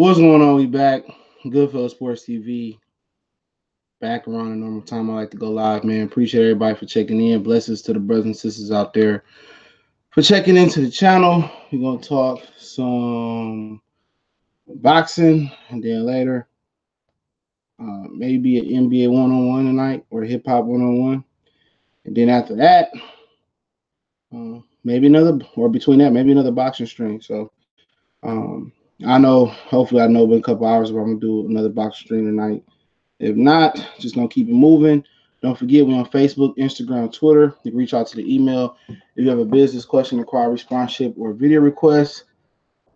What's going on? We back. Goodfellas Sports TV. Back around the normal time. I like to go live, man. Appreciate everybody for checking in. Blessings to the brothers and sisters out there for checking into the channel. We're gonna talk some boxing, and then later, maybe an NBA one-on-one tonight or hip hop one-on-one, and then after that, maybe another, or between that, maybe another boxing stream. So, I know. Hopefully, I know in a couple hours if I'm gonna do another boxing stream tonight. If not, just gonna keep it moving. Don't forget, we're on Facebook, Instagram, Twitter. You can reach out to the email if you have a business question, inquiry, sponsorship, or video request.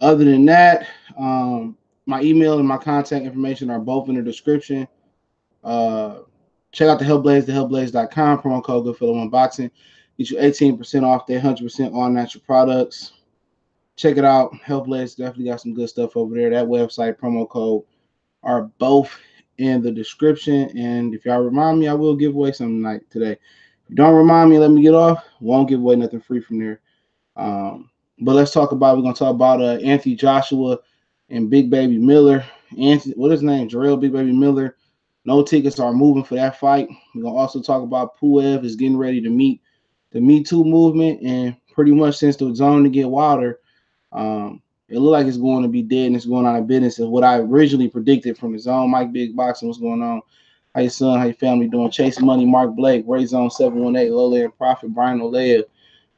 Other than that, my email and my contact information are both in the description. Uh, check out the Hellblaze, thehellblaze.com, promo code GoodFellowUnboxing. Get you 18% off their 100% all natural products. Check it out. Hellblaze definitely got some good stuff over there. That website, promo code are both in the description. And if y'all remind me, I will give away something tonight today. If you don't remind me, let me get off. Won't give away nothing free from there. But let's talk about. We're gonna talk about Anthony Joshua and Big Baby Miller. Anthony, what is his name? Jarrell Big Baby Miller. No tickets are moving for that fight. We're gonna also talk about Pulev is getting ready to meet the Me Too movement, and pretty much since the zone to get wilder, it looked like it's going to be dead and it's going out of business. Is what I originally predicted from the zone. Mike Big Boxing, what's going on? How your son, how your family doing? Chase Money, Mark Blake, Ray Zone 718, Lola and Prophet, Brian Olea,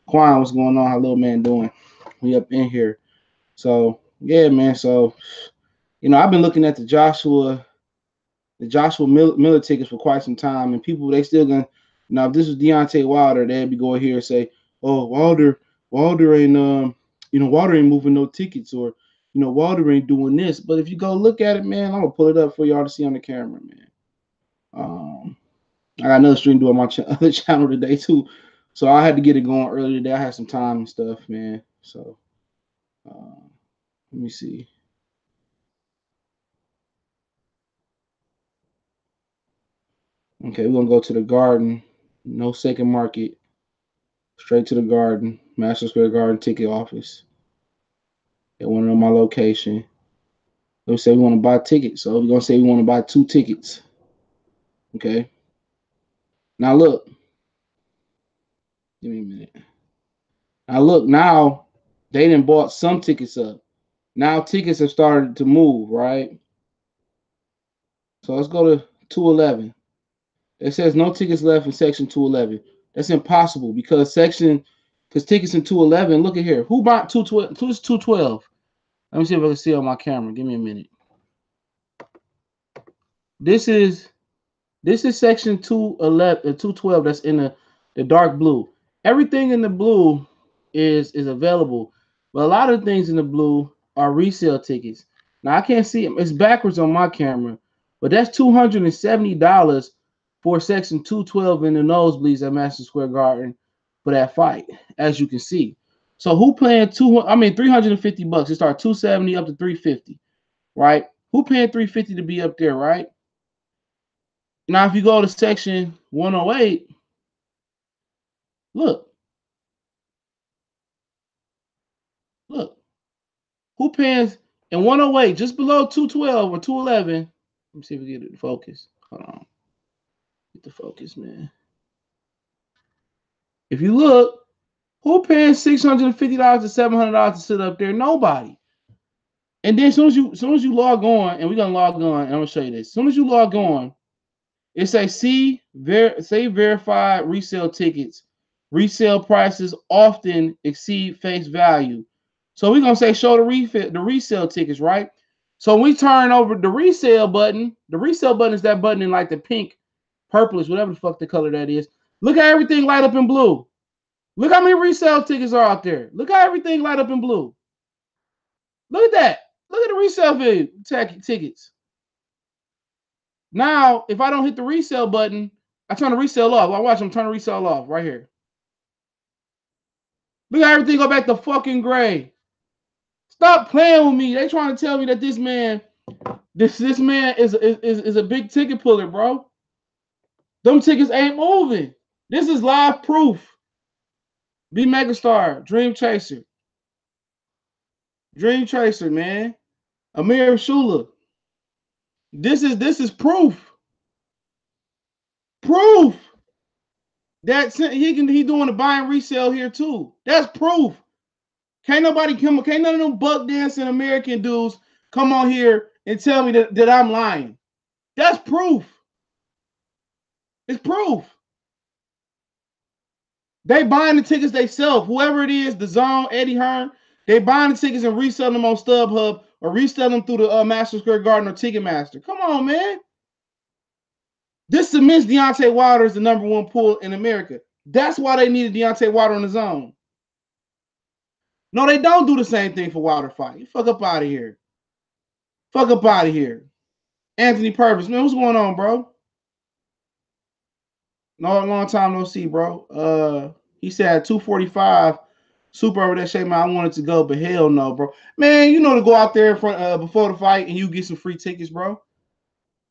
Quan, what's going on? How little man doing? We up in here. So yeah, man. So I've been looking at the Joshua Miller tickets for quite some time, and people they still gonna now if this was Deontay Wilder, they'd be going here and say, oh, Wilder ain't Wilder ain't moving no tickets, or Wilder ain't doing this. But if you go look at it, man, I'm gonna pull it up for y'all to see on the camera, man. I got another stream doing my other channel today too, so I had to get it going early today. I had some time and stuff, man. So let me see. Okay, we're gonna go to the Garden. No second market. Straight to the Garden, Madison Square Garden ticket office. They want to know my location. They say we want to buy tickets, so we're gonna say we want to buy 2 tickets. Okay. Now look. Give me a minute. Now look. Now they done bought some tickets up. Now tickets have started to move, right? So let's go to 211. It says no tickets left in section 211. That's impossible because tickets in 211. Look at here. Who bought 212? Who's 212? Let me see if I can see on my camera. Give me a minute. This is section 211, 212. That's in the dark blue. Everything in the blue is available, but a lot of things in the blue are resale tickets. Now I can't see it. It's backwards on my camera, but that's $270 for section 212 in the nosebleeds at Madison Square Garden for that fight, as you can see. So who paying $350? It starts $270 up to $350, right? Who paying $350 to be up there, right? Now, if you go to section 108, look. Who pays in 108, just below 212 or 211? Let me see if we get it to focus. Hold on. Get the focus, man. If you look, who paying $650 to $700 to sit up there? Nobody. And then as soon as you log on, and we're gonna log on, and I'm gonna show you this. As soon as you log on, it says verified resale tickets. Resale prices often exceed face value. So we're gonna say show the resale tickets, right? So when we turn over the resale button is that button in like the pink, purplish, whatever the fuck the color that is. Look at everything light up in blue. Look how many resale tickets are out there. Look how everything light up in blue. Look at that. Look at the resale tickets. Now, if I don't hit the resale button, I turn the resale off. I watch them turn the resale off right here. Look at everything go back to fucking gray. Stop playing with me. They trying to tell me that this man is a big ticket puller, bro. Them tickets ain't moving. This is live proof. Be Megastar, Dream Chaser, man. Amir Shula. This is proof. Proof that he doing the buy and resale here too. That's proof. Can't nobody come. Can't none of them buck dancing American dudes come on here and tell me that I'm lying. That's proof. It's proof. They buying the tickets themselves. Whoever it is, DAZN, Eddie Hearn, they buying the tickets and reselling them on StubHub or reselling them through the Madison Square Garden or Ticketmaster. Come on, man. This cements Deontay Wilder as the #1 pull in America. That's why they needed Deontay Wilder on the zone. No, they don't do the same thing for Wilder fight. Fuck up out of here. Fuck up out of here. Anthony Purvis, man, what's going on, bro? No, long time no see, bro. He said 245 super over that shape, man. I wanted to go, but hell no, bro. Man, you know to go out there in front before the fight and you get some free tickets, bro.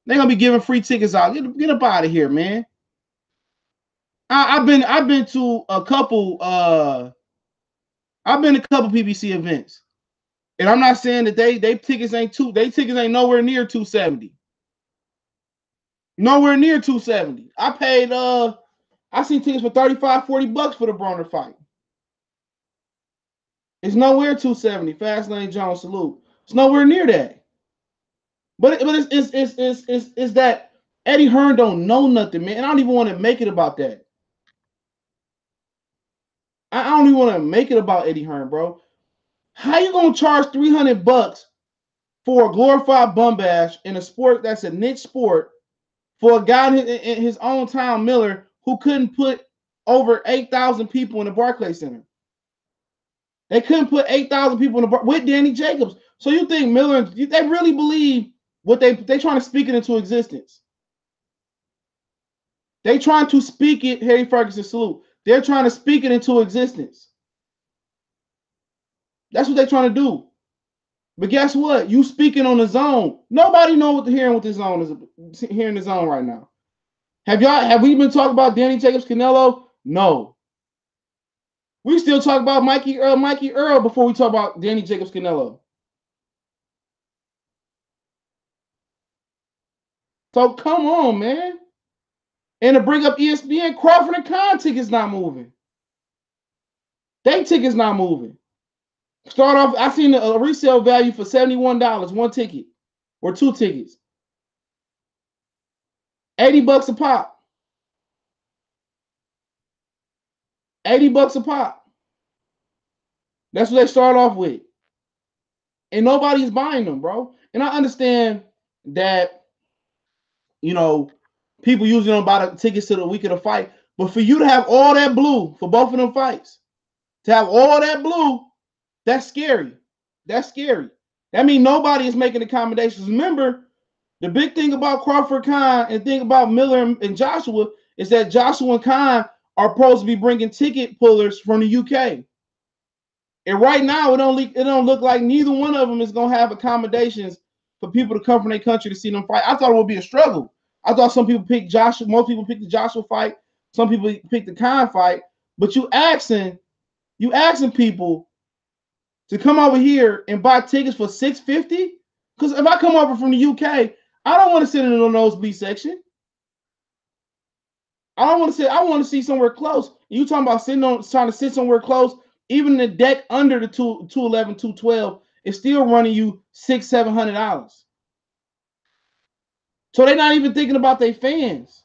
They're gonna be giving free tickets out. Get up out of here, man. I've been to a couple PBC events. And I'm not saying that they tickets ain't nowhere near 270. Nowhere near 270. I paid I seen tickets for 35, 40 bucks for the Broner fight. It's nowhere 270. Fastlane Jones salute. It's nowhere near that. But it's that Eddie Hearn don't know nothing, man. And I don't even want to make it about that. I don't even want to make it about Eddie Hearn, bro. How you gonna charge 300 bucks for a glorified bum bash in a sport that's a niche sport for a guy in his own town, Miller, who couldn't put over 8,000 people in the Barclays Center? They couldn't put 8,000 people in the with Danny Jacobs. So you think Miller, they really believe what they trying to speak it into existence? They trying to speak it, Harry Ferguson salute. They're trying to speak it into existence. That's what they're trying to do. But guess what? You speaking on the zone. Nobody know what the zone is hearing the zone right now. Have we been talking about Danny Jacobs Canelo? No. We still talk about Mikey Earl before we talk about Danny Jacobs Canelo. So come on, man. And to bring up ESPN, Crawford and Khan tickets not moving. They tickets not moving. Start off, I seen a resale value for $71, one ticket or two tickets. 80 bucks a pop. 80 bucks a pop. That's what they start off with. And nobody's buying them, bro. And I understand that, you know, people usually don't buy the tickets to the week of the fight. But for you to have all that blue for both of them fights, to have all that blue, that's scary. That's scary. That means nobody is making accommodations. Remember, the big thing about Crawford Khan and thing about Miller and Joshua is that Joshua and Khan are supposed to be bringing ticket pullers from the UK. And right now, it don't look like neither one of them is going to have accommodations for people to come from their country to see them fight. I thought it would be a struggle. I thought some people picked Joshua. Most people picked the Joshua fight. Some people picked the Khan fight. But you asking people to come over here and buy tickets for $650? Because if I come over from the UK, I don't want to sit in the nosebleed section. I want to see somewhere close. You talking about trying to sit somewhere close? Even the deck under the 211, 212 is still running you $600-700. So they're not even thinking about their fans.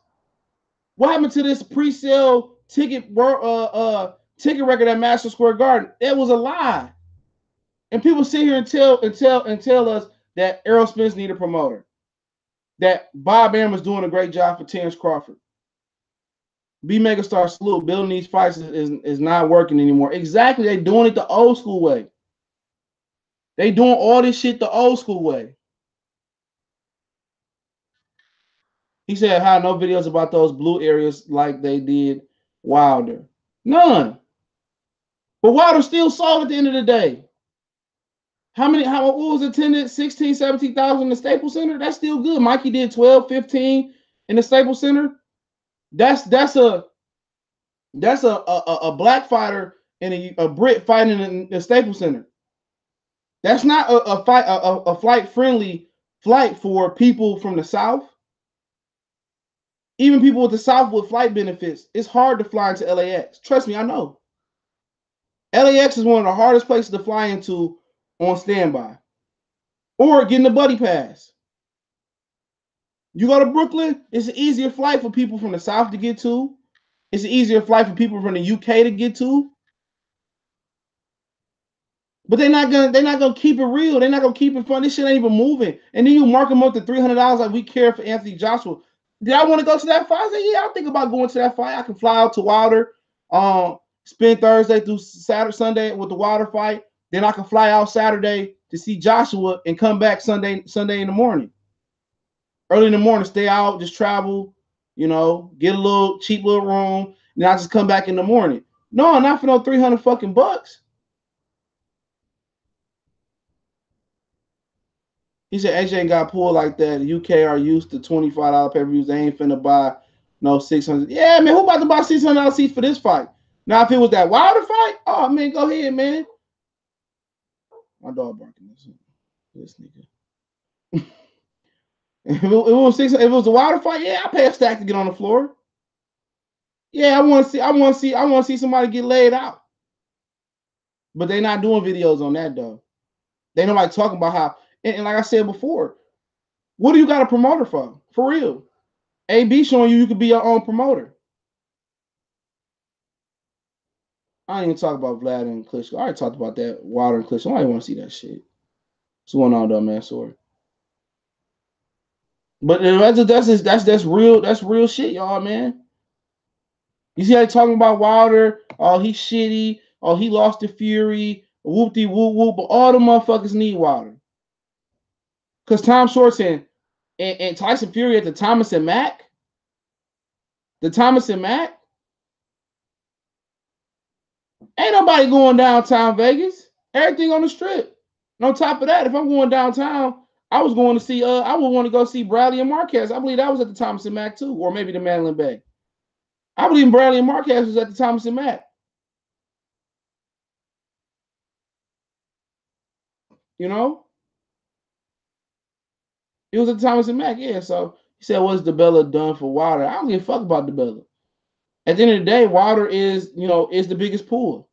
What happened to this pre-sale ticket record at Madison Square Garden? It was a lie. And people sit here and tell us that Errol Spence need a promoter, that Bob Arum is doing a great job for Terrence Crawford. B Megastar salute. Building these fights is not working anymore. Exactly. They're doing it the old school way. They doing all this shit the old school way. He said, "How no videos about those blue areas like they did Wilder? None. But Wilder still saw at the end of the day. What was attended? 16, 17,000 in the Staples Center? That's still good. Mikey did 12, 15 in the Staples Center. That's a black fighter and a Brit fighting in the Staples Center. That's not a flight friendly flight for people from the South. Even people with the South with flight benefits, it's hard to fly into LAX. Trust me, I know. LAX is one of the hardest places to fly into on standby or getting the buddy pass. You go to Brooklyn, it's an easier flight for people from the South to get to. It's an easier flight for people from the UK to get to. But they're not gonna keep it real. They're not gonna keep it fun. This shit ain't even moving. And then you mark them up to $300 like we care for Anthony Joshua. Did I want to go to that fight? I said, yeah, I think about going to that fight. I can fly out to Wilder, spend Thursday through Saturday, Sunday with the Wilder fight. Then I can fly out Saturday to see Joshua and come back Sunday in the morning. Early in the morning, stay out, just travel, get a little cheap little room, and I just come back in the morning. No, not for no 300 fucking bucks. He said AJ got pulled like that. The UK are used to $25 pay-per-views. They ain't finna buy no 600. Yeah, man, who about to buy $600 seats for this fight? Now, if it was that Wilder fight, oh man, go ahead, man. My dog barking. This nigga. If it was a Wilder fight, yeah, I pay a stack to get on the floor. Yeah, I want to see somebody get laid out. But they not doing videos on that though. They nobody talking about how. And like I said before, what do you got a promoter for? For real. AB showing you could be your own promoter. I ain't even talk about Vlad and Klitschko. I already talked about that Wilder and Klitschko. I don't want to see that shit. What's going on though, man? Sorry. But that's real shit, y'all, man. You see how they talking about Wilder? Oh, he's shitty. Oh, he lost to Fury. Whoop-de whoop whoop. But all the motherfuckers need Wilder. Because Tom Shorts and Tyson Fury at the Thomas and Mack. The Thomas and Mack. Ain't nobody going downtown Vegas. Everything on the strip. And on top of that, if I'm going downtown, I was going to see I would want to go see Bradley and Marquez. I believe that was at the Thomas and Mack too, or maybe the Mandalay Bay. I believe Bradley and Marquez was at the Thomas and Mack. You know? It was at the Thomas and Mack, yeah. So he said, what's DeBella done for Wilder? I don't give a fuck about DeBella. At the end of the day, Wilder is the biggest pool.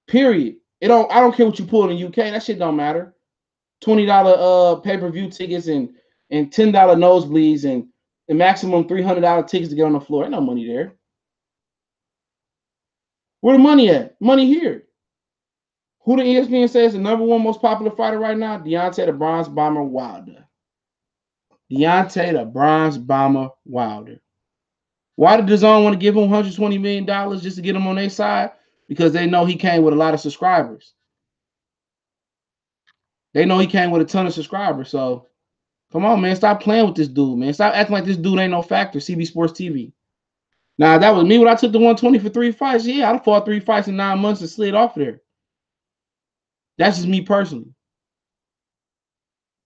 Period. I don't care what you pull in the UK. That shit don't matter. $20 pay-per-view tickets and $10 nosebleeds and the maximum $300 tickets to get on the floor. Ain't no money there. Where the money at? Money here. Who the ESPN says the number one most popular fighter right now? Deontay the Bronze Bomber Wilder. Deontay the Bronze Bomber Wilder. Why did DAZN want to give him $120 million just to get him on their side? Because they know he came with a lot of subscribers. They know he came with a ton of subscribers. So, come on, man. Stop playing with this dude, man. Stop acting like this dude ain't no factor. CB Sports TV. Now, that was me when I took the 120 for 3 fights. Yeah, I'd fought 3 fights in 9 months and slid off of there. That's just me personally.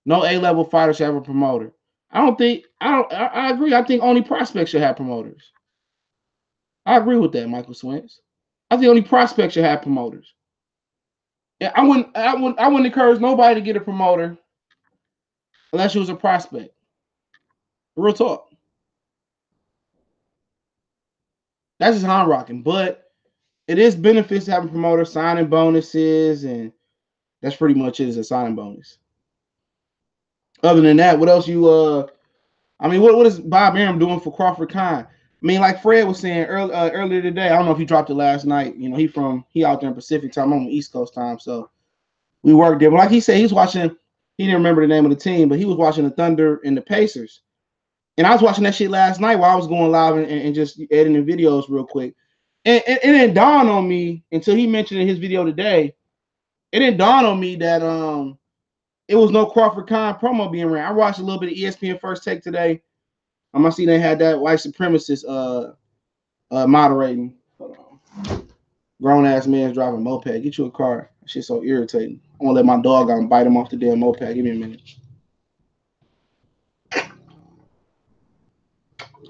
No A-level fighter should have a promoter. I agree. I think only prospects should have promoters. I agree with that, Michael Swintz. I think only prospects should have promoters. Yeah, I wouldn't encourage nobody to get a promoter unless you was a prospect. Real talk. That's just how I'm rocking. But it is benefits to having promoters, signing bonuses, and that's pretty much it, is a signing bonus. Other than that, what else what is Bob Arum doing for Crawford Khan? I mean, like Fred was saying earlier today, I don't know if he dropped it last night. He out there in Pacific time, I'm on East Coast time, so we worked there. But like he said, he didn't remember the name of the team, but he was watching the Thunder and the Pacers. And I was watching that shit last night while I was going live and just editing videos real quick. And it didn't dawn on me until he mentioned in his video today. It didn't dawn on me that it was no Crawford Khan promo being ran. I watched a little bit of ESPN First Take today. I see they had that white supremacist moderating. Hold on. Grown ass man's driving a moped. Get you a car. That shit's so irritating. I want to let my dog out and bite him off the damn moped. Give me a minute.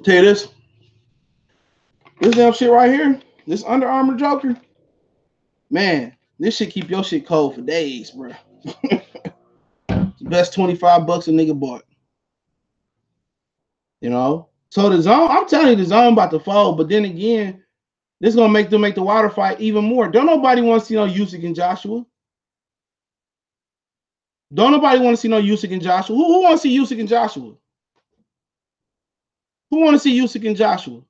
Tell you this damn shit right here. This Under Armour Joker. Man, This shit keep your shit cold for days, bro. Best $25 a nigga bought. You know? So the zone, I'm telling you, the zone about to fold, but then again, this is gonna make them make the water fight even more. Don't nobody want to see no Usyk and Joshua. Don't nobody want to see no Usyk and Joshua. Who want to see Usyk and Joshua? Who want to see Usyk and Joshua?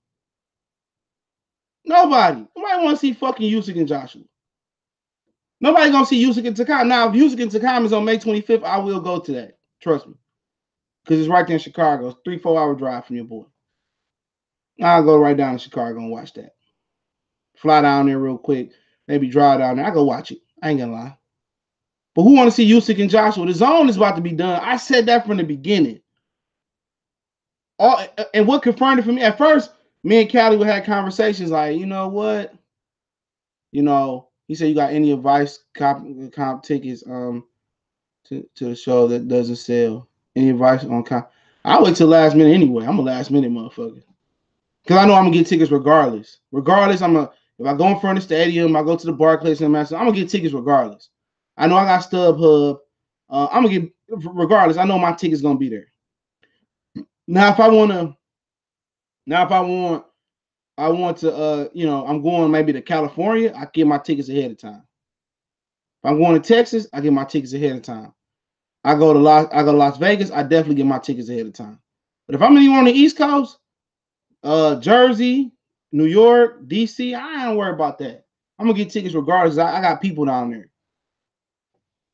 Nobody. Nobody want to see fucking Usyk and Joshua. Nobody gonna see Usyk and Takam. Now, if Usyk and Takam is on May 25th, I will go to that. Trust me. Because it's right there in Chicago. It's 3-4 hour drive from your boy. I'll go right down to Chicago and watch that. Fly down there real quick. Maybe drive down there. I go watch it. I ain't gonna lie. But who want to see Usyk and Joshua? The zone is about to be done. I said that from the beginning. And what confirmed it for me, at first, me and Callie would have conversations like, you know what? You know, he said, you got any advice, comp tickets to the show that doesn't sell? Any advice on comp? I wait till last minute anyway. I'm a last minute motherfucker. Because I know I'm going to get tickets regardless. If I go in front of the stadium, I go to the Barclays and I'm going to get tickets regardless. I know I got StubHub. I'm going to get, regardless, I know my ticket's going to be there. Now, if I want to, you know, I'm going maybe to California, I get my tickets ahead of time. If I'm going to Texas, I get my tickets ahead of time. I go to Las Vegas, I definitely get my tickets ahead of time. But if I'm anywhere on the East Coast, Jersey, New York, DC, I ain't worried about that. I'm gonna get tickets regardless. I got people down there.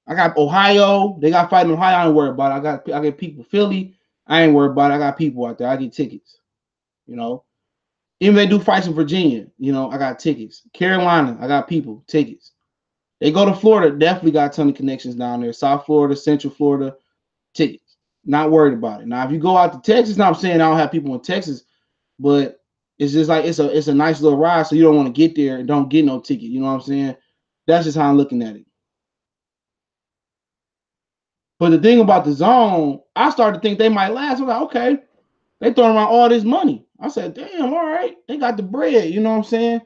I got Ohio. They got fighting in Ohio. I ain't worried about it. I get people Philly. I ain't worried about it. I got people out there. I get tickets. You know, even if they do fights in Virginia, you know, I got tickets. Carolina, I got people, tickets. They go to Florida, definitely got a ton of connections down there. South Florida, Central Florida, tickets. Not worried about it. Now, if you go out to Texas, now I'm saying I don't have people in Texas, but it's just like it's a nice little ride, so you don't want to get there and don't get no ticket. You know what I'm saying? That's just how I'm looking at it. But the thing about the zone, I started to think they might last. I was like, okay, they throwing around all this money. I said, damn, all right, they got the bread. You know what I'm saying?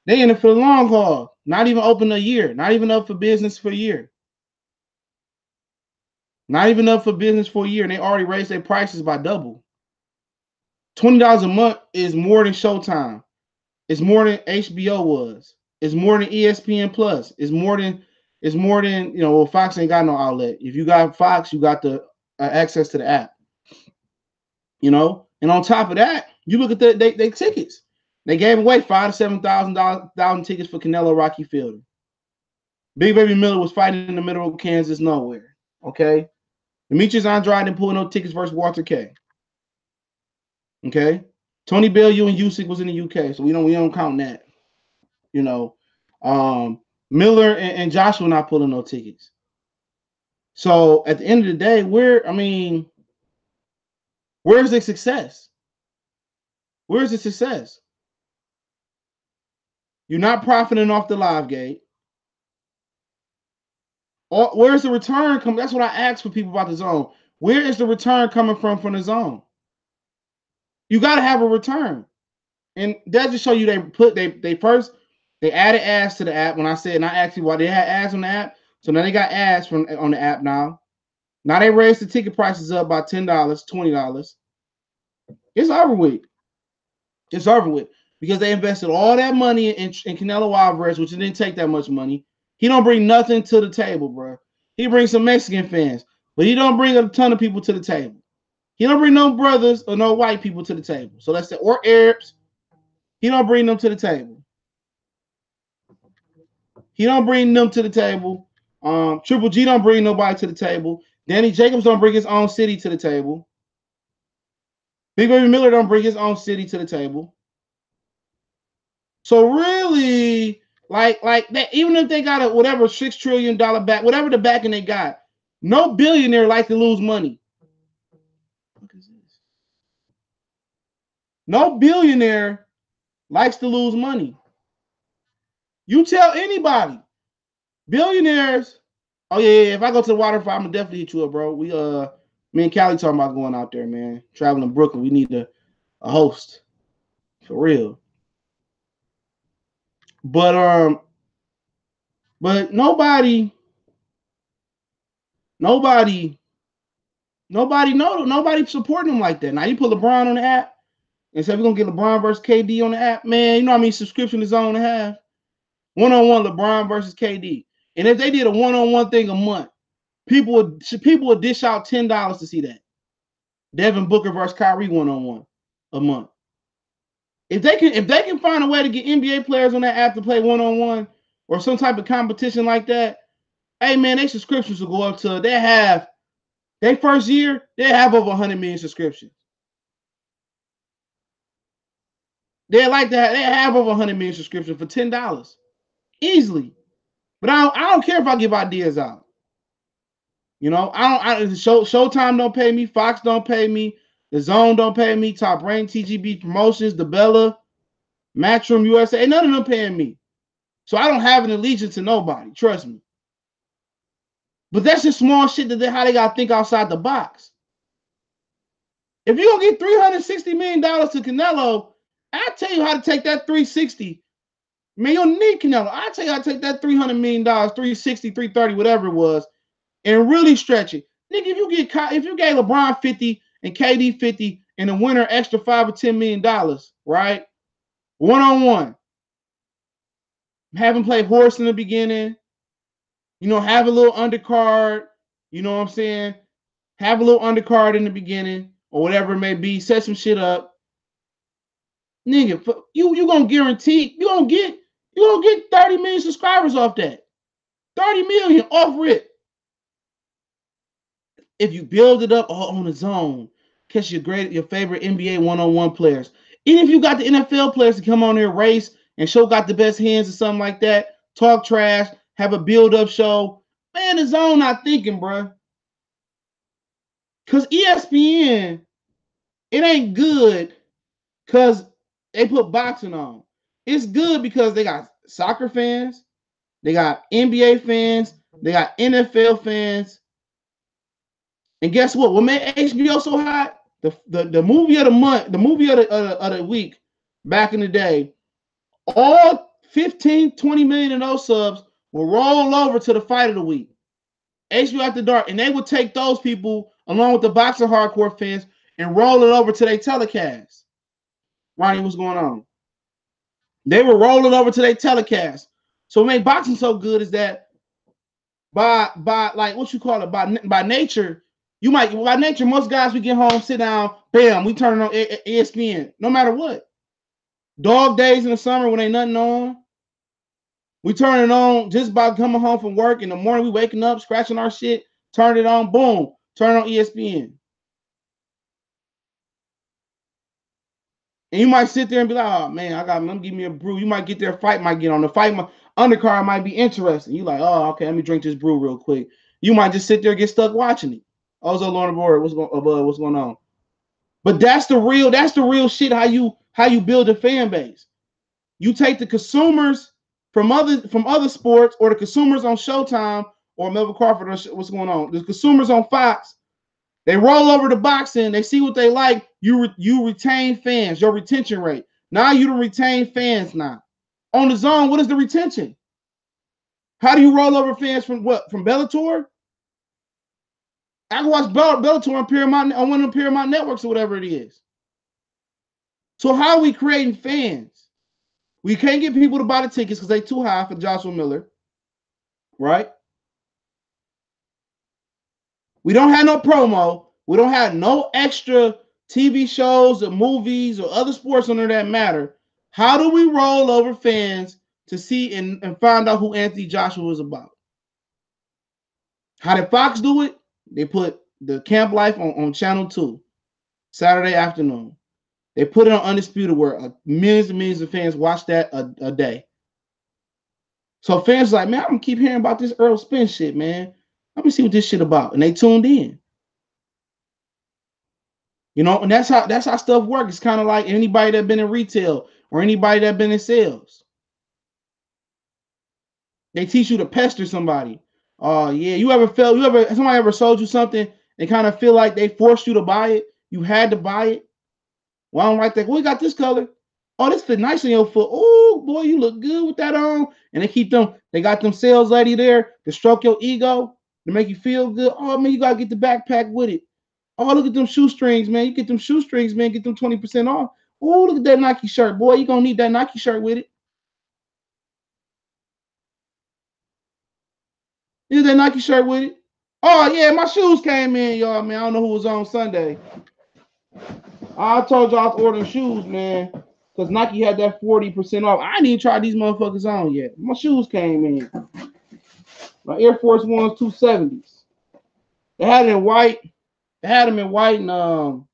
They in it for the long haul. Not even open a year. Not even up for business for a year. Not even up for business for a year, and they already raised their prices by double. $20 a month is more than Showtime. It's more than HBO was. It's more than ESPN Plus. It's more than you know. Well, Fox ain't got no outlet. If you got Fox, you got the access to the app. You know, and on top of that, you look at they tickets. They gave away $5,000 to $7,000 tickets for Canelo Rocky Fielding. Big Baby Miller was fighting in the middle of Kansas nowhere. Okay, Demetrius Andrade didn't pull no tickets versus Walter K. Okay, Tony Bellew and Usyk was in the UK, so we don't count that. You know, Miller and Joshua not pulling no tickets. So at the end of the day, where's the success? Where's the success? You're not profiting off the live gate. Or where's the return coming? That's what I ask for people about the zone. Where is the return coming from the zone? You got to have a return. And that just show you they added ads to the app. When I said, and I asked you why they had ads on the app. So now they got ads on the app now. Now they raised the ticket prices up by $10, $20. It's over with. It's over with because they invested all that money in Canelo Alvarez, which didn't take that much money. He don't bring nothing to the table, bro. He brings some Mexican fans, but he don't bring a ton of people to the table. He don't bring no brothers or no white people to the table. So let's say, or Arabs. He don't bring them to the table. He don't bring them to the table. Triple G don't bring nobody to the table. Danny Jacobs don't bring his own city to the table. Big Baby Miller don't bring his own city to the table. So really, like that, even if they got a whatever $6 trillion back, whatever the backing they got, no billionaire like to lose money. What is this? No billionaire likes to lose money. You tell anybody, billionaires. Oh yeah, if I go to the waterfall, I'm gonna definitely hit you up, bro. Me and Callie talking about going out there, man. Traveling to Brooklyn, we need a host for real. But But nobody's supporting him like that. Now you put LeBron on the app and say we're gonna get LeBron versus KD on the app, man. You know how many subscriptions the DAZN to have? One-on-one LeBron versus KD. And if they did a one-on-one thing a month, people would dish out $10 to see that. Devin Booker versus Kyrie one-on-one a month. If they can find a way to get NBA players on that app to play one-on-one or some type of competition like that, hey man, their subscriptions will go up to their first year, they have over 100 million subscriptions. They have over 100 million subscriptions for $10 easily. But I don't care if I give ideas out. You know, Showtime don't pay me, Fox don't pay me, the DAZN don't pay me, Top Rank, TGB Promotions, the Bella, Matchroom USA, none of them paying me. So I don't have an allegiance to nobody, trust me. But that's just small shit how they gotta think outside the box. If you're gonna get $360 million to Canelo, I'll tell you how to take that 360. Man, you don't need Canelo. I'll tell you how to take that $300 million, 360, 330, whatever it was, and really stretch it. Nigga, if you gave LeBron 50 and KD 50 and the winner extra $5 or $10 million, right? One-on-one. Have him play horse in the beginning. You know, have a little undercard. You know what I'm saying? Have a little undercard in the beginning or whatever it may be. Set some shit up. Nigga, you gonna guarantee you gonna get 30 million subscribers off that. 30 million off rip. If you build it up all on the DAZN, catch your favorite NBA one-on-one players. Even if you got the NFL players to come on there, race and show got the best hands or something like that, talk trash, have a build-up show. Man, the DAZN not thinking, bro. Because ESPN, it ain't good because they put boxing on. It's good because they got soccer fans, they got NBA fans, they got NFL fans. And guess what? What made HBO so hot? The movie of the month, the movie of the week, back in the day, all 15, 20 million of those subs will roll over to the fight of the week. HBO After Dark, and they would take those people along with the boxing hardcore fans and roll it over to their telecast. Ronnie, what's going on? They were rolling over to their telecast. So what made boxing so good is that by like what you call it, by nature, most guys we get home, sit down, bam, we turn it on ESPN, no matter what. Dog days in the summer when ain't nothing on, we turn it on just by coming home from work. In the morning, we waking up, scratching our shit, turn it on, boom, turn on ESPN. And you might sit there and be like, oh man, let me give me a brew. You might get there, fight might get on. The fight, undercard might be interesting. You like, oh, okay, let me drink this brew real quick. You might just sit there and get stuck watching it. Also, Lorna Board, what's going on? But that's the real shit, how you build a fan base. You take the consumers from other sports, or the consumers on Showtime or Melvin Crawford, or what's going on. The consumers on Fox, they roll over to boxing, they see what they like. You retain fans, your retention rate. Now you don't retain fans now. On the DAZN, what is the retention? How do you roll over fans from what? From Bellator? I can watch Bellator on Paramount, on one of the Paramount networks or whatever it is. So how are we creating fans? We can't get people to buy the tickets because they're too high for Joshua Miller, right? We don't have no promo. We don't have no extra TV shows or movies or other sports on there that matter. How do we roll over fans to see and find out who Anthony Joshua is about? How did Fox do it? They put the Camp Life on Channel 2, Saturday afternoon. They put it on Undisputed, where millions and millions of fans watch that a day. So fans are like, man, I'm gonna keep hearing about this Earl Spence shit, man. Let me see what this shit about. And they tuned in. You know, and that's how stuff works. It's kind of like anybody that been in retail or anybody that been in sales. They teach you to pester somebody. Oh yeah, somebody ever sold you something and kind of feel like they forced you to buy it? You had to buy it. Well, I don't like that. We got this color. Oh, this fit nice on your foot. Oh, boy, you look good with that on. And they got them sales lady there to stroke your ego, to make you feel good. Oh, man, you got to get the backpack with it. Oh, look at them shoestrings, man. You get them shoestrings, man, get them 20% off. Oh, look at that Nike shirt. Boy, you going to need that Nike shirt with it. Is that Nike shirt with it? Oh, yeah, my shoes came in, y'all, man. I don't know who was on Sunday. I told y'all I was ordering shoes, man, because Nike had that 40% off. I didn't even try these motherfuckers on yet. My shoes came in. My Air Force Ones 270s. They had it in white. They had them in white and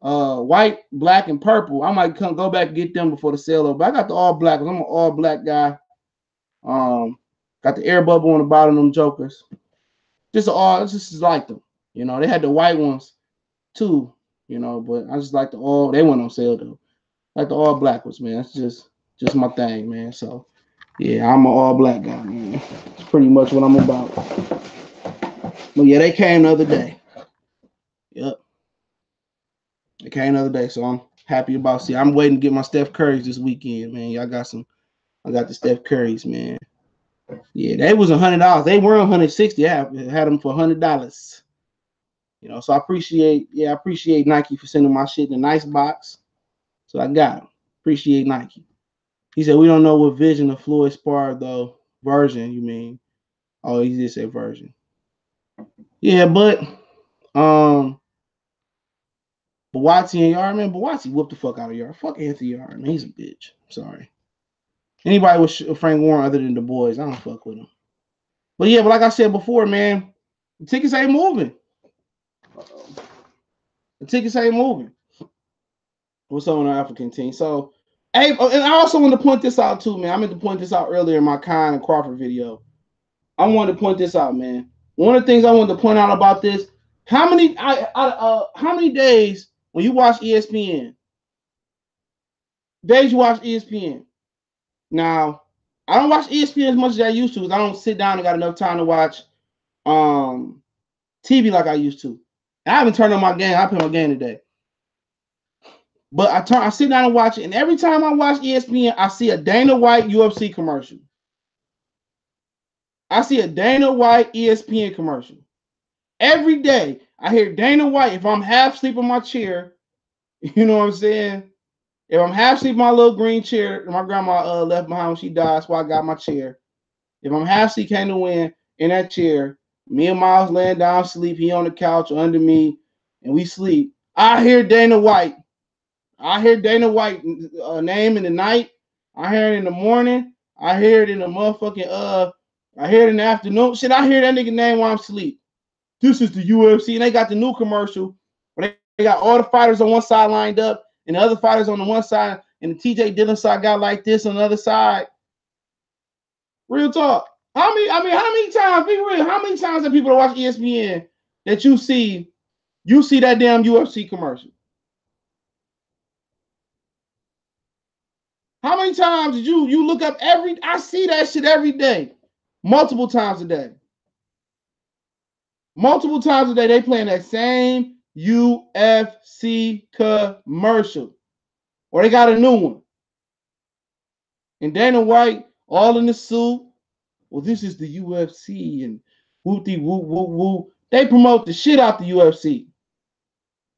white, black, and purple. I might go back and get them before the sale over. But I got the all black. I'm an all black guy. Got the air bubble on the bottom of them jokers. Just like them. You know, they had the white ones too, you know, but I just like the all, they went on sale though. Like the all black ones, man. That's just my thing, man. So yeah, I'm an all black guy, man. It's pretty much what I'm about. But yeah, they came the other day. Yep. They came the other day, so I'm happy about. See, I'm waiting to get my Steph Currys this weekend, man. Y'all got some. I got the Steph Currys, man. Yeah, they was $100. They were $160. I had them for $100. You know, so I appreciate Nike for sending my shit in a nice box. So I got them. Appreciate Nike. He said, we don't know what vision of Floyd Spar, though. Version, you mean? Oh, he did say version. Yeah, but Bawati and Yard, man, Bawati whooped the fuck out of Yard. Fuck Anthony Yard, man. He's a bitch. Sorry. Anybody with Frank Warren other than the boys, I don't fuck with him. But yeah, but like I said before, man, the tickets ain't moving. The tickets ain't moving. What's up on our African team? So, hey, and I also want to point this out too, man. I meant to point this out earlier in my Khan and Crawford video. I wanted to point this out, man. One of the things I wanted to point out about this: how many days when you watch ESPN? Days you watch ESPN. Now, I don't watch ESPN as much as I used to because I don't sit down and got enough time to watch TV like I used to. I haven't turned on my game. I played my game today. But I sit down and watch it, and every time I watch ESPN, I see a Dana White UFC commercial. I see a Dana White ESPN commercial. Every day, I hear Dana White. If I'm half asleep in my chair, you know what I'm saying? If I'm half asleep in my little green chair, my grandma left behind when she died, so I got my chair. If I'm half asleep, came to win in that chair, me and Miles laying down sleep, he on the couch under me, and we sleep. I hear Dana White. I hear Dana White name in the night. I hear it in the morning. I hear it in the motherfucking I hear it in the afternoon. Shit, I hear that nigga name while I'm asleep. This is the UFC, and they got the new commercial where they got all the fighters on one side lined up, and the other fighters on the one side, and the TJ Dillon side got like this on the other side. Real talk. How many times, be real, how many times have people that watch ESPN that you see that damn UFC commercial? How many times did you look up I see that shit every day. Multiple times a day. Multiple times a day, they playing that same UFC commercial. Or they got a new one. And Dana White, all in the suit. Well, this is the UFC and whoopty whoop whoop whoop. They promote the shit out the UFC.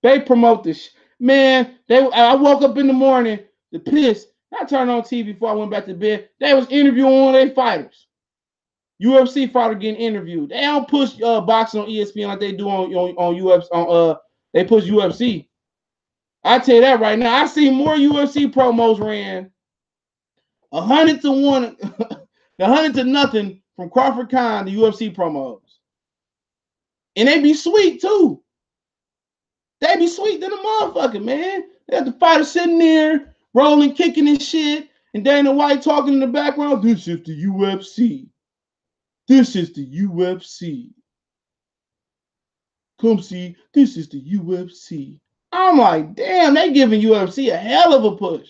They promote this. Man, I woke up in the morning to piss. I turned on TV before I went back to bed. They was interviewing one of their fighters. UFC fighter getting interviewed. They don't push boxing on ESPN like they do on UFC. They push UFC. I tell you that right now. I see more UFC promos ran 100-1, 100-0 from Crawford Khan to UFC promos, and they be sweet too. They be sweet than a motherfucker, man. They have the fighter sitting there rolling, kicking and shit, and Dana White talking in the background. This is the UFC. This is the UFC. Come see, this is the UFC. I'm like, damn, they giving UFC a hell of a push.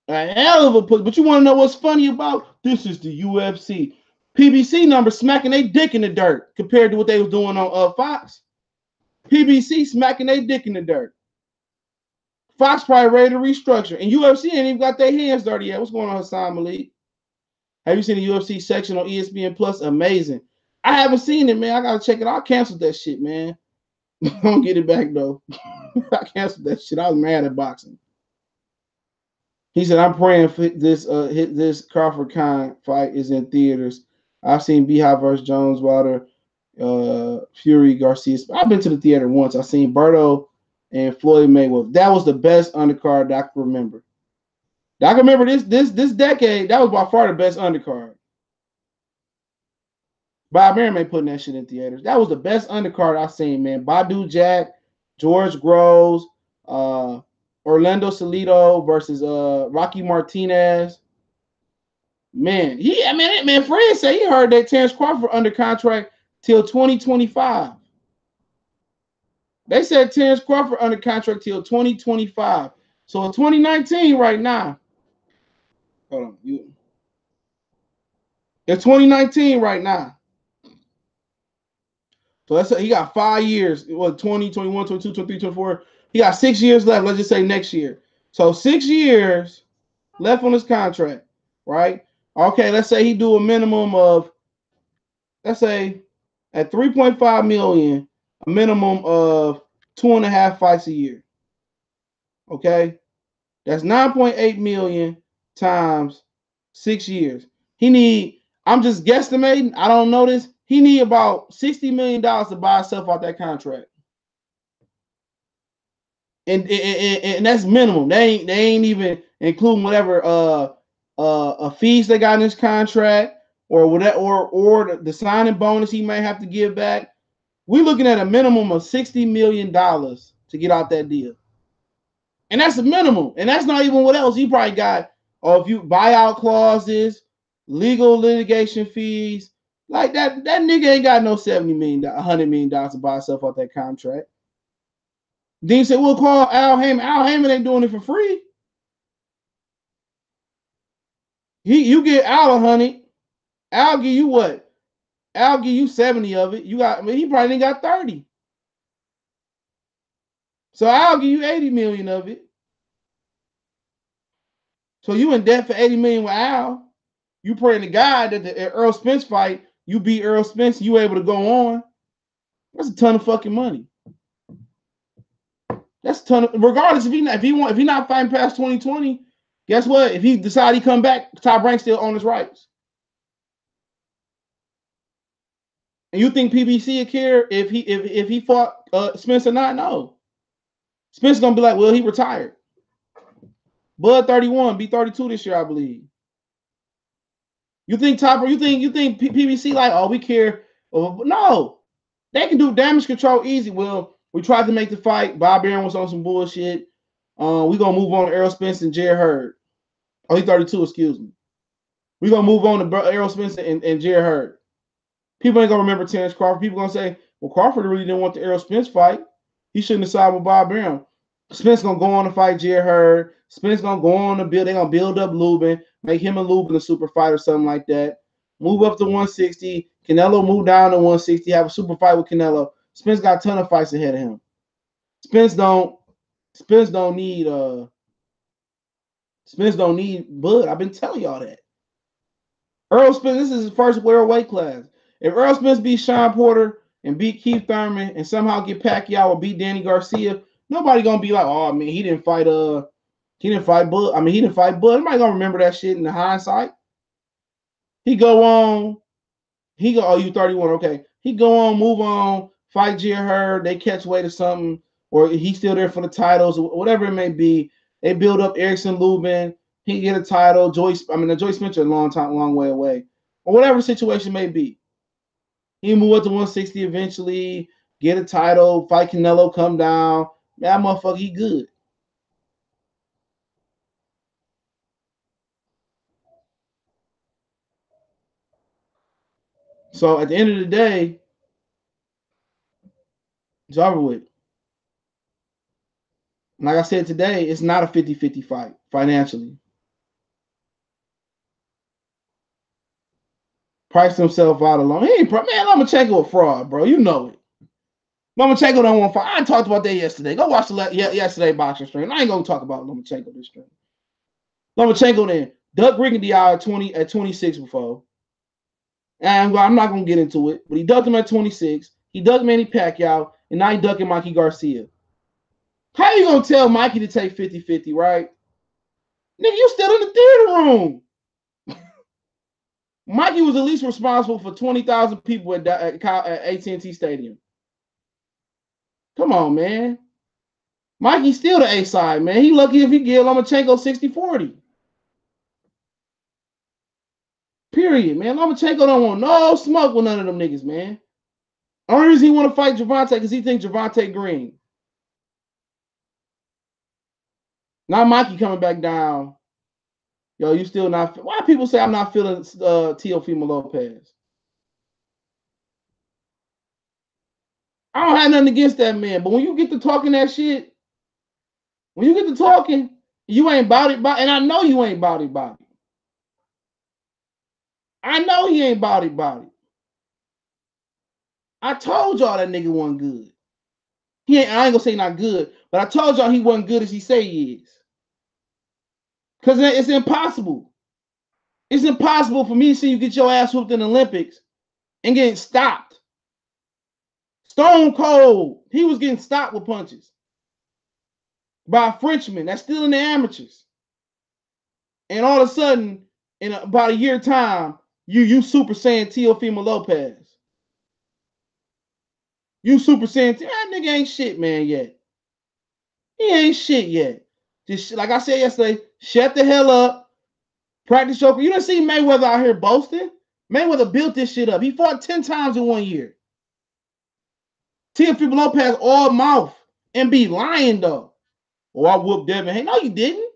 A hell of a push. But you want to know what's funny about? This is the UFC. PBC numbers smacking their dick in the dirt compared to what they was doing on Fox. PBC smacking their dick in the dirt. Fox probably ready to restructure. And UFC ain't even got their hands dirty yet. What's going on, Hassan Malik? Have you seen the UFC section on ESPN Plus? Amazing. I haven't seen it, man. I gotta check it out. I canceled that shit, man. I don't get it back though. I canceled that shit. I was mad at boxing. He said, "I'm praying for this Crawford Khan fight is in theaters. I've seen Beehive versus Jones, Wilder, Fury, Garcia. I've been to the theater once. I seen Berto and Floyd Mayweather. That was the best undercard that I can remember. I can remember this decade. That was by far the best undercard. Bob Merriman putting that shit in theaters. That was the best undercard I've seen, man. Badu Jack, George Groves, Orlando Salido versus Rocky Martinez. Man, Fred said he heard that Terrence Crawford under contract till 2025. They said Terrence Crawford under contract till 2025. So in 2019 right now. Hold on. It's 2019 right now. So that's he got 5 years. What, 20, 21, 22, 23, 24. He got 6 years left. Let's just say next year. So 6 years left on his contract, right? Okay, let's say he do a minimum of, let's say at 3.5 million, a minimum of 2.5 fights a year. Okay, that's 9.8 million times 6 years. He need, I'm just guesstimating, I don't know this. He need about $60 million to buy himself out that contract. And that's minimum. They ain't even including whatever fees they got in his contract or whatever, or the signing bonus he might have to give back. We're looking at a minimum of $60 million to get out that deal. And that's a minimum. And that's not even what else. He probably got, or if you buyout clauses, legal litigation fees. Like that nigga ain't got no $70 million, $100 million to buy himself out that contract. Then you say, we'll call Al Heyman. Al Heyman ain't doing it for free. You get Al 100. Al give you what? Al give you 70 of it. You got, he probably ain't got 30. So I'll give you 80 million of it. So you in debt for 80 million with Al. You praying to God that the Earl Spence fight, you beat Earl Spence, you able to go on. That's a ton of fucking money. That's a ton of, regardless if he not fighting past 2020, guess what? If he decide he come back, Top Rank still owns his rights. And you think PBC would care if he fought Spence or not? No. Spence gonna be like, well, he retired. Bud 31, be 32 this year, I believe. You think PBC like, oh, we care? No, they can do damage control easy. Well, we tried to make the fight. Bob Arum was on some bullshit. We gonna move on to Errol Spence and Jared Hurd. Oh, he's 32. Excuse me. We gonna move on to Errol Spence and Jared Hurd. People ain't gonna remember Terrence Crawford. People gonna say, well, Crawford really didn't want the Errol Spence fight. He shouldn't have sided with Bob Arum. Spence gonna go on to fight Jared Hurd. Spence gonna go on to build. They're gonna build up Lubin, make him and Lubin a super fight or something like that. Move up to 160. Canelo move down to 160. Have a super fight with Canelo. Spence got a ton of fights ahead of him. Spence don't need Bud. I've been telling y'all that. Earl Spence, this is his first weight class. If Earl Spence beat Sean Porter and beat Keith Thurman and somehow get Pacquiao or beat Danny Garcia, nobody gonna be like, oh man, he didn't fight Bud. He didn't fight Bud. Nobody gonna remember that shit in the hindsight. He go on. Oh, you 31. Okay. He go on, move on, fight Jared Hurd. They catch weight or something, or he's still there for the titles, or whatever it may be. They build up Erickson Lubin. He get a title. Joyce Spencer a long way away, or whatever the situation may be. He move up to 160 eventually, get a title, fight Canelo, come down. That motherfucker, he good. So at the end of the day, it's over with. Like I said today, it's not a 50-50 fight financially. Price himself out alone. He ain't, man, I'm gonna check it with fraud, bro. You know it. Lomachenko don't want to fight. I talked about that yesterday. Go watch the yesterday boxing stream. I ain't gonna talk about Lomachenko this stream. Lomachenko then ducked Rigondeaux at 26 before. And I'm not gonna get into it, but he ducked him at 26. He ducked Manny Pacquiao, and now he ducking Mikey Garcia. How you gonna tell Mikey to take 50-50, right? Nigga, you still in the theater room. Mikey was at least responsible for 20,000 people at AT&T Stadium. Come on, man. Mikey's still the A side, man. He lucky if he give Lomachenko 60-40. Period, man. Lomachenko don't want no smoke with none of them niggas, man. Only reason he want to fight Gervonta because he thinks Gervonta green. Now Mikey coming back down. Yo, you still not. Why people say I'm not feeling Teofimo Lopez? I don't have nothing against that man, but when you get to talking that shit, when you get to talking, you ain't body, and I know you ain't body. I know he ain't body. I told y'all that nigga wasn't good. I ain't gonna say not good, but I told y'all he wasn't good as he say he is. Because it's impossible. It's impossible for me to see you get your ass whooped in the Olympics and getting stopped. Stone Cold, he was getting stopped with punches by a Frenchman that's still in the amateurs. And all of a sudden, in about a year time, you Super Saiyan Teofimo Lopez. You Super Saiyan, that nigga ain't shit, man, yet. He ain't shit yet. Just like I said yesterday, shut the hell up. Practice your. You didn't see Mayweather out here boasting. Mayweather built this shit up. He fought 10 times in 1 year. Teofimo Lopez all mouth and be lying though. Oh, I whooped Devin. Hey, no, you didn't.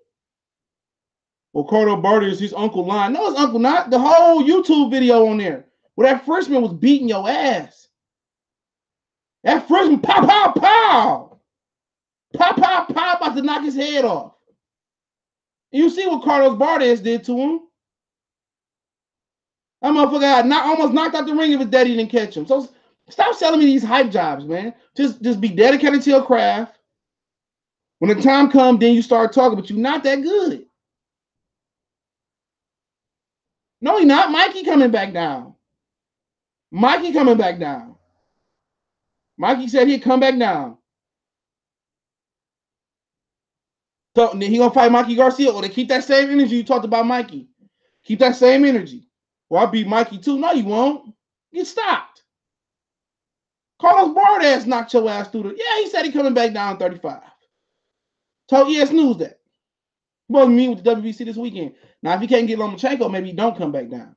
Well, Carter Barty is his uncle lying. No, his uncle not. The whole YouTube video on there where that Frenchman was beating your ass. That Frenchman, pow, pow, pow. Pow, pow, pow, about to knock his head off. And you see what Carlos Bartes did to him. That motherfucker almost knocked out the ring if his daddy didn't catch him. So stop selling me these hype jobs, man. Just be dedicated to your craft. When the time comes, then you start talking, but you're not that good. No, he not. Mikey coming back down. Mikey coming back down. Mikey said he'd come back down. So he gonna fight Mikey Garcia, or they keep that same energy you talked about Mikey. Keep that same energy. Well, I beat Mikey too. No, you won't. Get stopped. Carlos Bardes knocked your ass through the. Yeah, he said he coming back down 35. Told ES News that. He wasn't meet with the WBC this weekend. Now, if he can't get Lomachenko, maybe he don't come back down.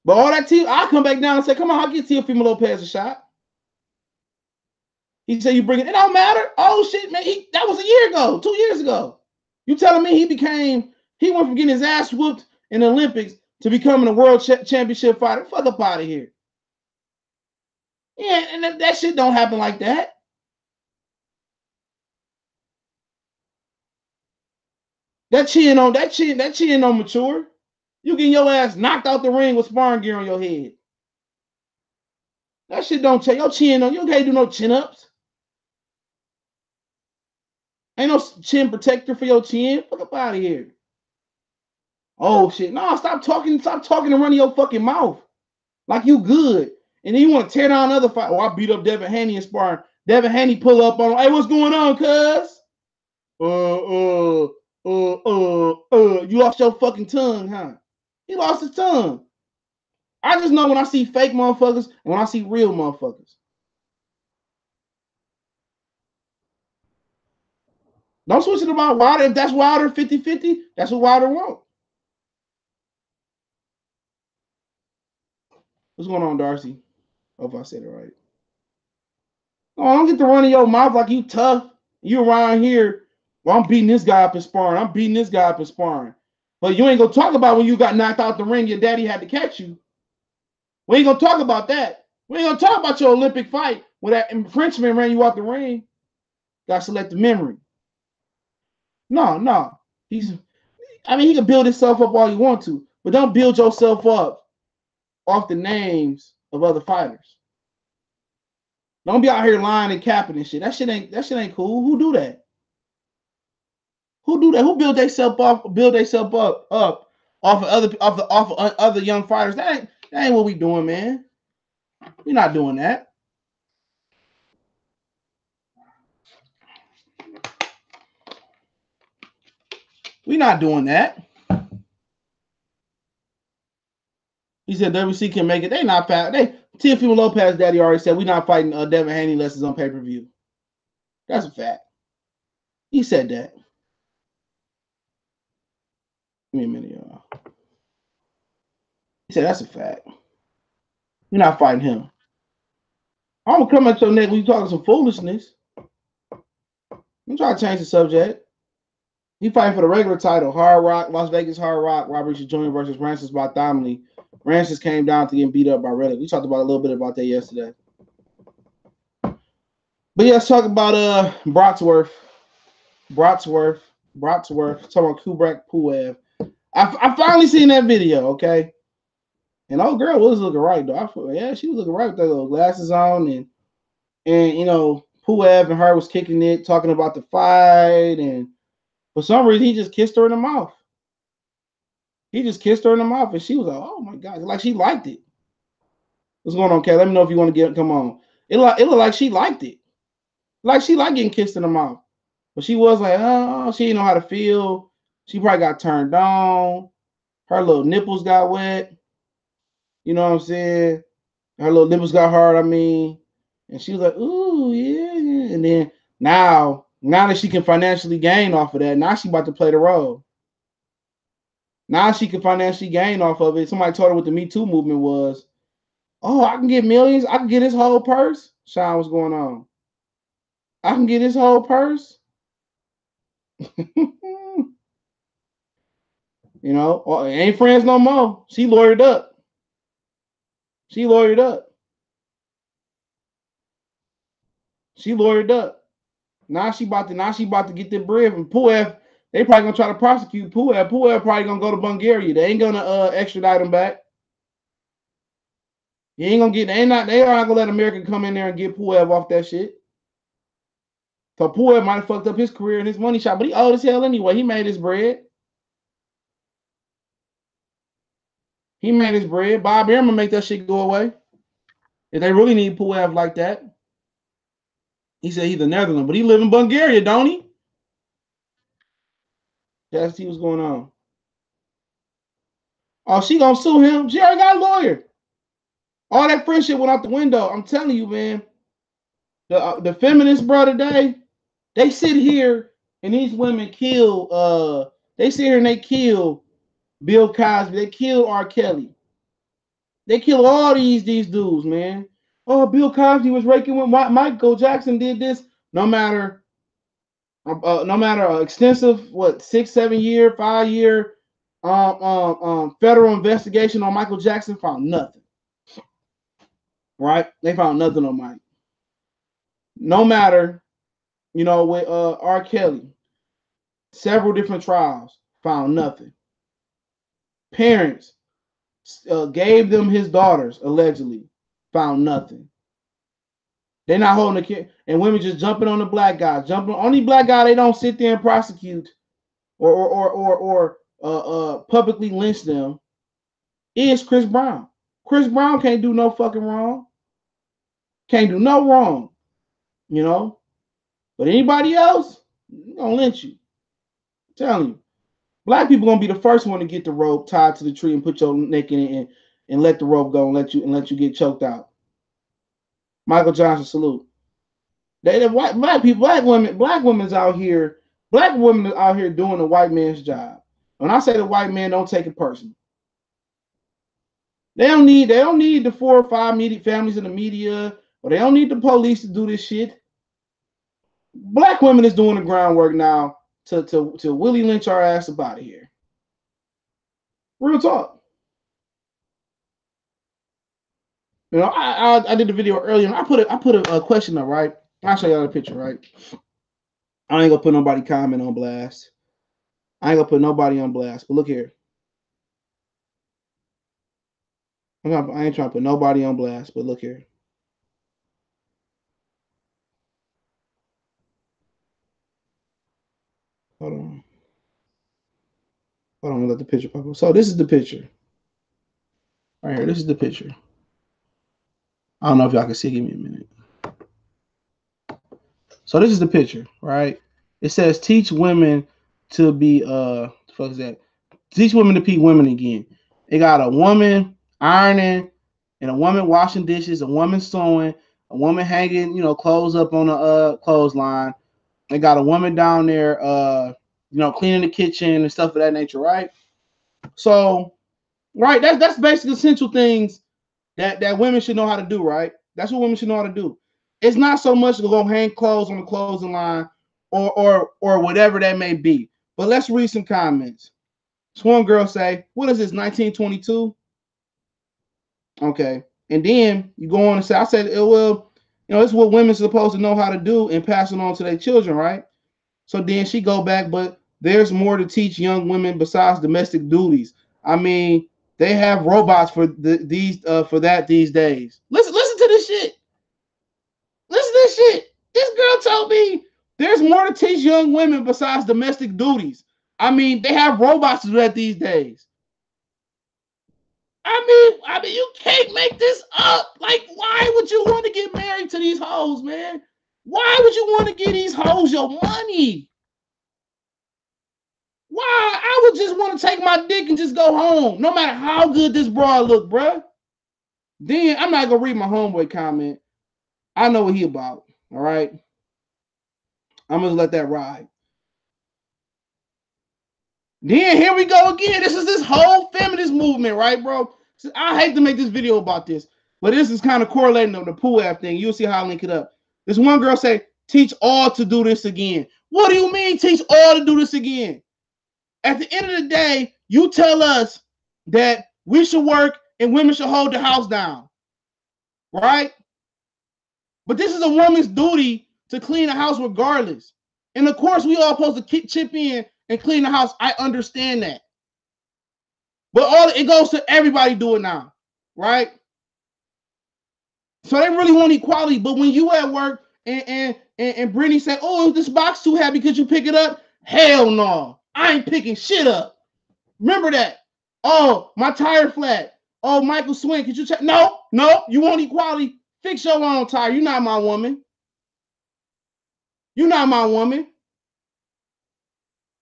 But all that team, I'll come back down and say, come on, I'll get Teofimo Lopez a shot. He said, you bring it. It don't matter. Oh, shit, man. That was a year ago, 2 years ago. You telling me he went from getting his ass whooped in the Olympics to becoming a world championship fighter? Fuck up out of here. Yeah, and that shit don't happen like that. That chin don't mature. You getting your ass knocked out the ring with sparring gear on your head. That shit don't change. Your chin on. You can't do no chin ups. Ain't no chin protector for your chin. Fuck up out of here. Oh shit. No, stop talking and running your fucking mouth. Like you good. And then you want to tear down another fight. Oh, I beat up Devin Haney in sparring. Devin Haney pull up on him. Hey, what's going on, cuz? You lost your fucking tongue, huh? He lost his tongue. I just know when I see fake motherfuckers and when I see real motherfuckers. Don't switch it about Wilder. If that's Wilder 50-50, that's what Wilder wants. What's going on, Darcy? Hope I said it right. No, don't get to running your mouth like you tough. You around here. Well, I'm beating this guy up in sparring. I'm beating this guy up in sparring. But you ain't gonna talk about when you got knocked out the ring, your daddy had to catch you. We ain't gonna talk about that. We ain't gonna talk about your Olympic fight when that Frenchman ran you out the ring. Got selective memory. No. He can build himself up all you want to, but don't build yourself up off the names of other fighters. Don't be out here lying and capping and shit. That shit ain't cool. Who do that? Who do that? Who build themselves up off of other young fighters? That ain't what we doing, man. We're not doing that. We're not doing that. He said WC can make it. They not fat. Teofimo Lopez daddy already said we're not fighting Devin Haney unless it's on pay-per-view. That's a fact. He said that. Give me a minute, y'all. He said that's a fact. We're not fighting him. I'm gonna come at your neck when you talking some foolishness. I'm trying to change the subject. He fighting for the regular title. Hard Rock, Las Vegas Hard Rock, Robert Jr. versus Francis Bartholomew. Francis came down to get beat up by Reddick. We talked about a little bit about that yesterday. But yeah, let's talk about Brocksworth. Talking about Kubrak Pulev. I finally seen that video, okay? And old girl was looking right though. She was looking right with that little glasses on, and you know, Pulev and her was kicking it, talking about the fight, and for some reason he just kissed her in the mouth. He just kissed her in the mouth, and she was like, "Oh my God!" Like she liked it. What's going on, Kay? Let me know if you want to come on. It looked like she liked it, like she liked getting kissed in the mouth. But she was like, oh, she didn't know how to feel. She probably got turned on. Her little nipples got wet. You know what I'm saying? Her little nipples got hard, I mean. And she was like, ooh, yeah. And then now that she can financially gain off of that, now she about to play the role. Now she can financially gain off of it. Somebody told her what the Me Too movement was. Oh, I can get millions. I can get his whole purse. Sean, what's going on? I can get his whole purse. You know, ain't friends no more. She lawyered up. She lawyered up. Now she about to get the bread from Pulev. They probably gonna try to prosecute Pulev. Pulev probably gonna go to Bulgaria. They ain't gonna extradite him back. You ain't gonna get. They not gonna let America come in there and get Pulev off that shit. So Pulev might have fucked up his career and his money shot, but he old as hell anyway. He made his bread. Bob Arum make that shit go away. If they really need Pulev like that. He said he's a Netherlands, but he live in Bulgaria, don't he? That's what's going on. Oh, she gonna sue him. She already got a lawyer. All that friendship went out the window. I'm telling you, man. The feminists, bro, today, they sit here and these women kill. They sit here and they kill Bill Cosby. They kill R. Kelly. They kill all these dudes, man. Oh, Bill Cosby was raking when Michael Jackson did this. No matter extensive 6, 7 year, 5 year federal investigation on Michael Jackson, found nothing. Right? They found nothing on Mike. No matter, with R. Kelly, several different trials, found nothing. Parents gave them his daughters, allegedly, found nothing. They're not holding a kid, and women just jumping on the black guys. Only black guy they don't sit there and prosecute or publicly lynch them is Chris Brown. Chris Brown can't do no fucking wrong. Can't do no wrong. But anybody else, gonna lynch you. I'm telling you. Black people gonna be the first one to get the rope tied to the tree and put your neck in it and let the rope go and let you get choked out. Michael Johnson, salute. Black women's out here. Black women are out here doing the white man's job. When I say the white man, don't take it personal. They don't need the 4 or 5 media families in the media, or they don't need the police to do this shit. Black women is doing the groundwork now to Willie lynch our ass up out of here. Real talk. I did the video earlier, and I put a question up, right? I'll show y'all the picture, right? I ain't gonna put nobody comment on blast. I ain't gonna put nobody on blast, but look here. I ain't trying to put nobody on blast, but look here. Hold on, let the picture pop up. So this is the picture. Right here. This is the picture. I don't know if y'all can see. Give me a minute. So this is the picture, right? It says teach women to be the fuck is that? Teach women to be women again. It got a woman ironing and a woman washing dishes, a woman sewing, a woman hanging, clothes up on the clothesline. They got a woman down there cleaning the kitchen and stuff of that nature, right? So, right, that's basically essential things that women should know how to do, right? That's what women should know how to do. It's not so much to go hang clothes on the clothing line or whatever that may be. But let's read some comments. This one girl say, what is this, 1922? Okay. And then you go on and say, I said, well, it's what women are supposed to know how to do and pass it on to their children, right? So then she go back, but there's more to teach young women besides domestic duties. I mean, they have robots for these days. Listen to this shit. Listen to this shit. This girl told me there's more to teach young women besides domestic duties. I mean, they have robots to do that these days. I mean, you can't make this up. Like, why would you want to get married to these hoes, man? Why would you want to give these hoes your money? Why? I would just want to take my dick and just go home, no matter how good this broad look, bruh. Then I'm not gonna read my homeboy comment. I know what he about. All right, I'm gonna let that ride. Then here we go again. This is this whole feminist movement, right, bro? So I hate to make this video about this, but this is kind of correlating to the Pulev thing. You'll see how I link it up. This one girl say, teach all to do this again. What do you mean teach all to do this again? At the end of the day, you tell us that we should work and women should hold the house down, right? But this is a woman's duty to clean the house regardless. And of course, we all supposed to chip in and clean the house. I understand that. But it goes to everybody do it now, right? So they really want equality. But when you at work and Brittany said, oh, this box too heavy, could you pick it up? Hell no. I ain't picking shit up. Remember that. Oh, my tire flat. Oh, Michael Swing, could you check? No, you want equality. Fix your own tire. You're not my woman. You're not my woman.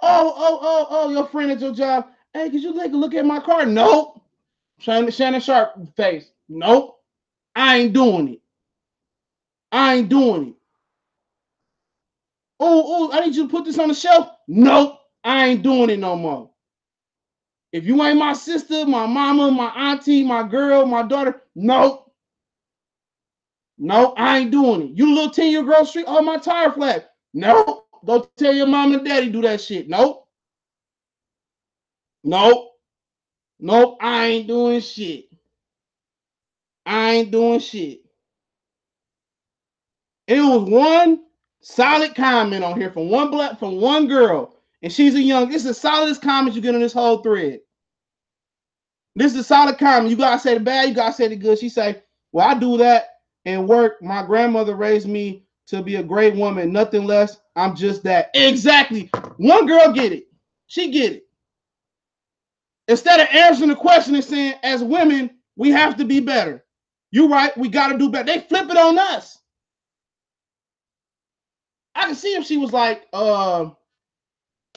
Oh, your friend at your job. Hey, could you take a look at my car? Nope. Shannon Sharp face. Nope. I ain't doing it. I ain't doing it. Oh, I need you to put this on the shelf. Nope. I ain't doing it no more. If you ain't my sister, my mama, my auntie, my girl, my daughter, nope. Nope, I ain't doing it. You little 10-year girl street, oh, my tire flat. Nope. Go tell your mom and daddy do that shit. Nope. Nope. Nope, I ain't doing shit. I ain't doing shit. It was one solid comment on here from one girl, and she's a young. This is the solidest comment you get on this whole thread. This is a solid comment. You gotta say the bad, you gotta say the good. She say, well, I do that and work. My grandmother raised me to be a great woman, nothing less. I'm just that. Exactly. One girl get it. She get it. Instead of answering the question and saying, as women, we have to be better. You're right, we gotta do better. They flip it on us. I can see if she was like, oh,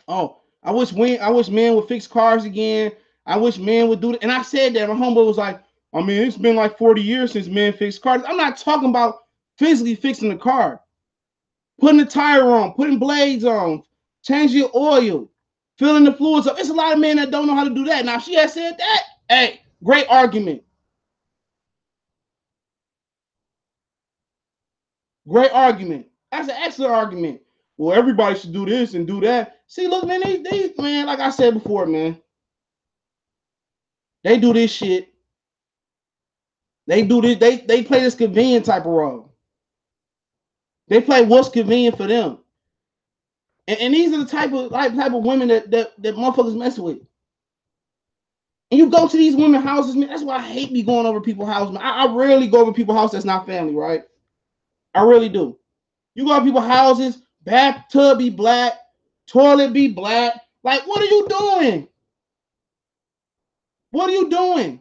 I wish men would fix cars again. I wish men would do it. And I said that. My homeboy was like, I mean, it's been like 40 years since men fixed cars. I'm not talking about physically fixing the car. Putting the tire on, putting blades on, changing your oil, filling the fluids up. It's a lot of men that don't know how to do that. Now, if she had said that, hey, great argument. Great argument. That's an excellent argument. Well, everybody should do this and do that. See, look, man, these man, like I said before, man, they do this shit. They do this. They play this convenient type of role. They play what's convenient for them. And these are the type of women that motherfuckers mess with. And you go to these women houses, man. That's why I hate me going over people's houses, man. I rarely go over people's house that's not family, right? I really do. You go to people's houses, bathtub be black, toilet be black. Like, what are you doing? What are you doing?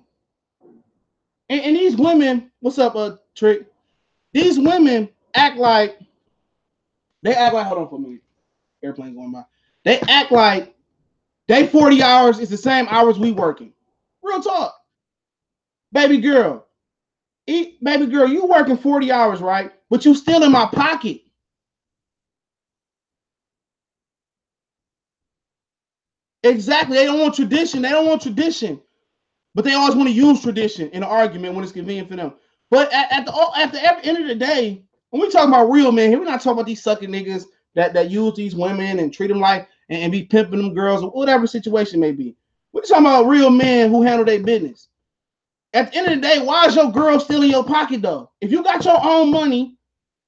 And these women, what's up, Trick? These women act like hold on for a minute. Airplane going by. They act like they 40 hours is the same hours we working. Real talk. Baby girl, you working 40 hours, right? But you still in my pocket. Exactly. They don't want tradition. But they always want to use tradition in an argument when it's convenient for them. But at the end of the day, when we talk about real men here, we're not talking about these sucking niggas that use these women and treat them like and be pimping them girls or whatever situation may be. We're talking about real men who handle their business. At the end of the day, why is your girl still in your pocket though? If you got your own money,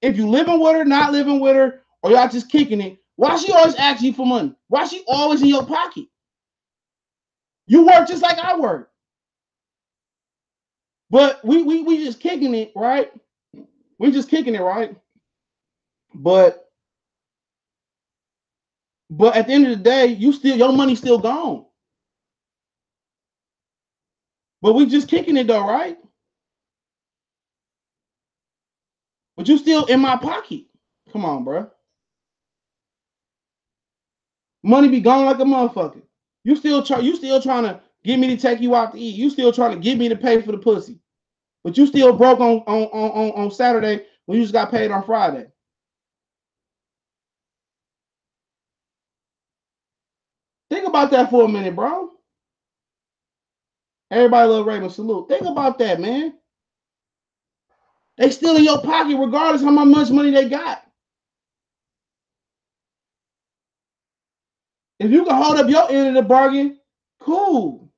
if you living with her, not living with her, or y'all just kicking it, why she always ask you for money? Why she always in your pocket? You work just like I work. But we just kicking it, right? We just kicking it, right? But at the end of the day, your money's still gone. But we just kicking it though, right? But you still in my pocket. Come on, bro. Money be gone like a motherfucker. You still trying to get me to take you out to eat. You still trying to get me to pay for the pussy. But you still broke on Saturday when you just got paid on Friday. Think about that for a minute, bro. Everybody love Raven. Salute. Think about that, man. They still in your pocket regardless how much money they got. If you can hold up your end of the bargain, cool.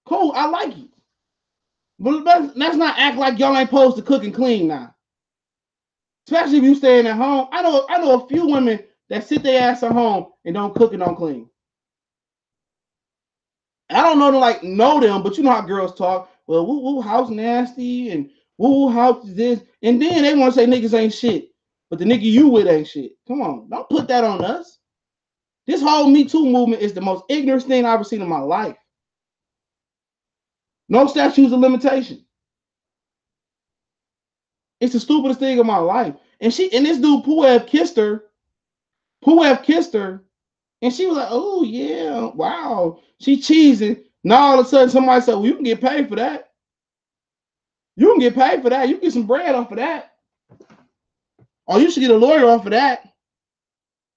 Cool. I like it. But let's not act like y'all ain't supposed to cook and clean now. Especially if you staying at home. I know a few women that sit their ass at home and don't cook and don't clean. I don't know them, but you know how girls talk. Well, woo house nasty and woo house this, and then they want to say niggas ain't shit, but the nigga you with ain't shit. Come on, don't put that on us. This whole Me Too movement is the most ignorant thing I've ever seen in my life. No statutes of limitation. It's the stupidest thing of my life. And this dude Pulev kissed her. And she was like, oh yeah, wow. She cheesing. Now all of a sudden somebody said, well, you can get paid for that. You can get paid for that. You can get some bread off of that. Or you should get a lawyer off of that.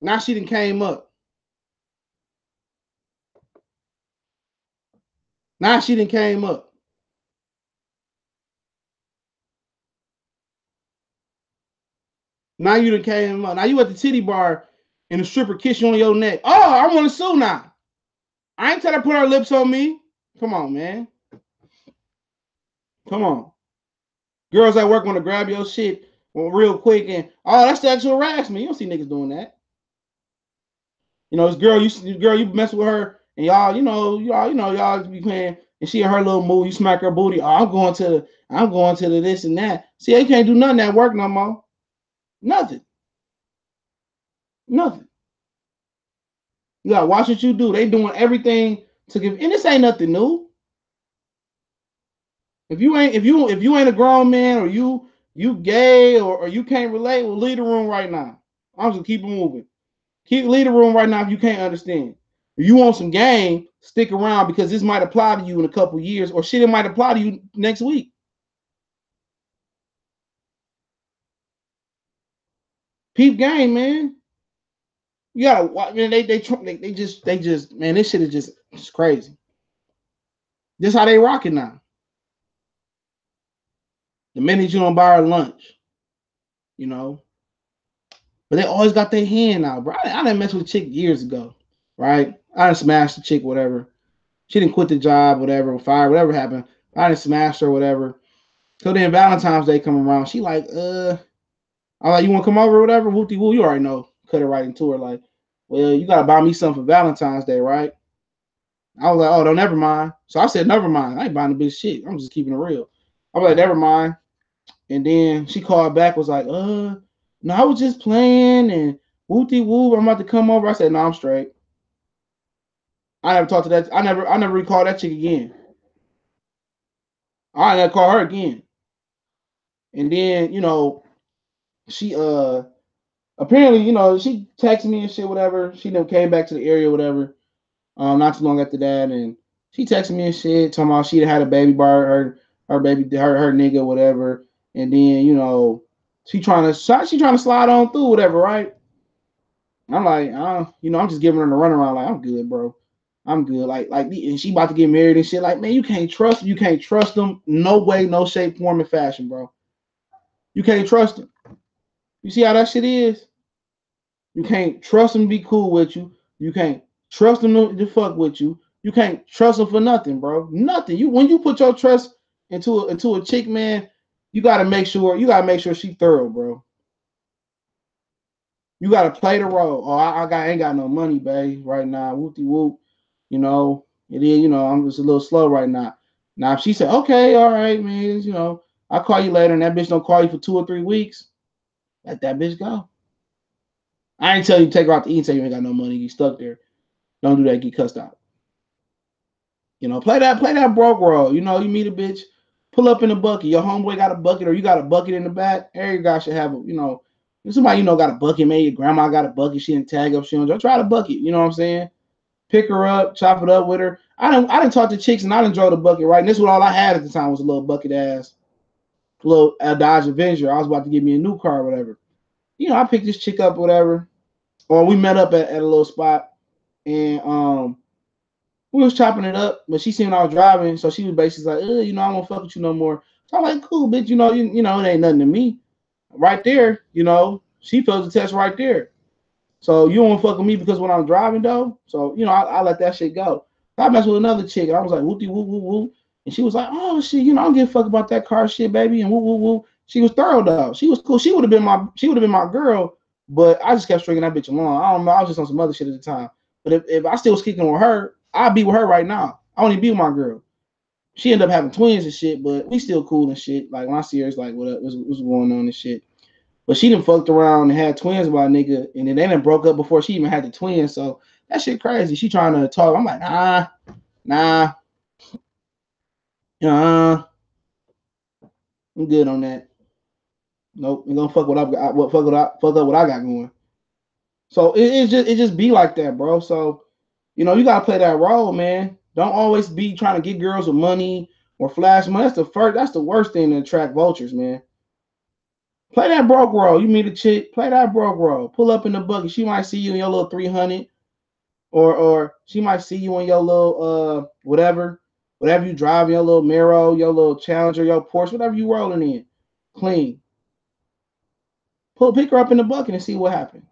Now she done came up. Now you done came up. Now you at the titty bar and the stripper kiss you on your neck. Oh, I want to sue now. I ain't tell her to put her lips on me. Come on, man. Come on. Girls at work want to grab your shit real quick and that's sexual harassment. You don't see niggas doing that. You know, this girl, you mess with her and y'all be playing and she in her little mood, you smack her booty. Oh, I'm going to the this and that. See, they can't do nothing at work no more. Nothing. You gotta watch what you do. They doing everything to give, and this ain't nothing new. If you ain't a grown man or you gay or you can't relate, well, leave the room right now. I'm just keep it moving. Leave the room right now if you can't understand. If you want some game, stick around because this might apply to you in a couple years, or shit, it might apply to you next week. Peep game, man. You gotta watch, man. They just man, this shit is just crazy. This how they rocking now. The minute you don't buy her lunch, you know. But they always got their hand out, bro. I didn't mess with a chick years ago, right? I didn't smash the chick, whatever. She didn't quit the job, whatever, fire, whatever happened. I didn't smash her, whatever. So then Valentine's Day come around. She like, I'm like, you want to come over or whatever? Whoopty woo, you already know. Cut her right into her. Like, well, you got to buy me something for Valentine's Day, right? I was like, oh, never mind. So I said, never mind. I ain't buying the bitch shit. I'm just keeping it real. I was like, never mind. And then she called back, was like, no, I was just playing and whoopty woo, I'm about to come over. I said, no, I'm straight. I never talked to that. I never recall that chick again. I never call her again. And then, she apparently, she texted me and shit, whatever. She never came back to the area, whatever. Not too long after that, and she texted me and shit, talking about she had a baby by her baby, her nigga, whatever. And then, she trying to slide on through, whatever, right? I'm like, I'm just giving her the runaround, like, I'm good, bro. I'm good. And she about to get married and shit. Like, man, you can't trust them. You can't trust them. No way, no shape, form, and fashion, bro. You can't trust them. You see how that shit is? You can't trust them to be cool with you. You can't trust them to fuck with you. You can't trust them for nothing, bro. Nothing. When you put your trust into a chick, man, you gotta make sure she thorough, bro. You gotta play the role. Oh, I ain't got no money, babe, right now. Whoopty whoop. It is, I'm just a little slow right now. Now, if she said, okay, all right, man, I'll call you later, and that bitch don't call you for 2 or 3 weeks, let that bitch go. I ain't telling you to take her out to eat and say you ain't got no money, you stuck there. Don't do that, get cussed out. Play that broke role. You meet a bitch, pull up in the bucket. Your homeboy got a bucket, or you got a bucket in the back. Every guy should have somebody got a bucket. Maybe your grandma got a bucket. She didn't tag up. She don't try the bucket. You know what I'm saying? Pick her up, chop it up with her. I didn't talk to chicks and I didn't draw the bucket, right? And this is what all I had at the time was a little bucket ass, little Dodge Avenger. I was about to give me a new car or whatever. I picked this chick up, whatever. Or we met up at a little spot, and we was chopping it up, but she seen I was driving, so she was basically like, I won't fuck with you no more. So I'm like, cool, bitch, it ain't nothing to me. Right there, she feels the test right there. So you don't fuck with me because when I'm driving though. So I let that shit go. I messed with another chick, and I was like, whoopty whoop whoop whoop, and she was like, oh shit, I don't give a fuck about that car shit, baby, and whoop whoop whoop. She was thorough though. She was cool. She would have been my girl, but I just kept stringing that bitch along. I don't know. I was just on some other shit at the time. But if I still was kicking with her, I'd be with her right now. I only be with my girl. She ended up having twins and shit, but we still cool and shit. Like when I see her, it's like, what's going on and shit. But she done fucked around and had twins by a nigga, and then they done broke up before she even had the twins. So that shit crazy. She trying to talk. I'm like, nah, I'm good on that. Nope, I'm gonna fuck what I've got. Fuck up what I got going. So it just be like that, bro. So you gotta play that role, man. Don't always be trying to get girls with money or flash money. That's the worst thing to attract vultures, man. Play that broke role. You meet a chick, play that broke role. Pull up in the bucket. She might see you in your little 300, or she might see you in your little whatever you drive, your little Miro, your little Challenger, your Porsche, whatever you rolling in. Clean. Pick her up in the bucket and see what happens.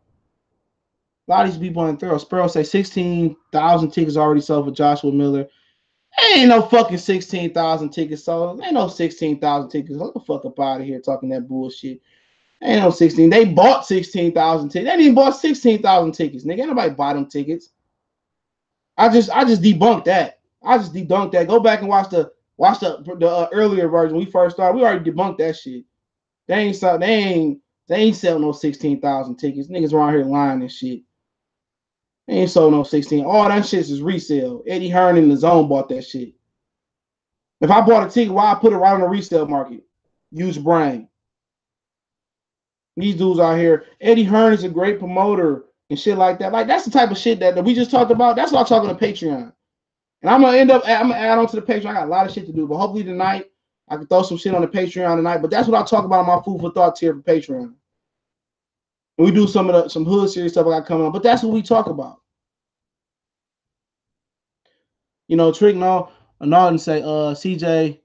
A lot of these people on thorough. Sparrow say 16,000 tickets already sold for Joshua Miller. Ain't no fucking 16,000 tickets sold. Ain't no 16,000 tickets. Get the fuck up out of here talking that bullshit. Ain't no 16. They bought 16,000 tickets. They didn't even bought 16,000 tickets. Nigga, ain't nobody buy them tickets. I just debunked that. I just debunked that. Go back and watch the earlier version. When we first started. We already debunked that shit. They ain't selling no 16,000 tickets. Niggas around here lying and shit. They ain't sold no 16. All that shit is resale. Eddie Hearn and the Zone bought that shit. If I bought a ticket, why I put it right on the resale market? Use brain. These dudes out here. Eddie Hearn is a great promoter and shit like that. Like that's the type of shit that we just talked about. That's what I'm talking to Patreon. And I'm gonna add on to the Patreon. I got a lot of shit to do, but hopefully tonight I can throw some shit on the Patreon tonight. But that's what I'll talk about on my food for thought tier for Patreon. And we do some hood series stuff I got coming on. But that's what we talk about. Trick and say, CJ,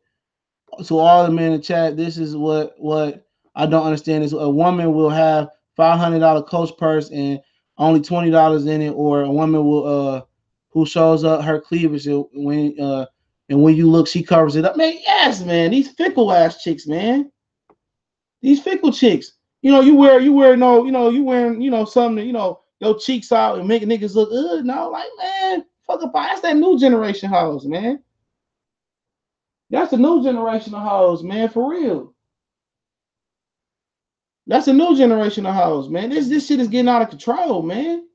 to all the men in the chat, this is what I don't understand is a woman will have $500 Coach purse and only $20 in it, or a woman will who shows up her cleavage when and when you look, she covers it up. Man, yes, man. These fickle ass chicks, man. These fickle chicks. You wearing something, your cheeks out and making niggas look good. No, like, man, fuck up. That's that new generation hoes, man. That's the new generation of hoes, man, for real. That's a new generation of hoes, man. This shit is getting out of control, man.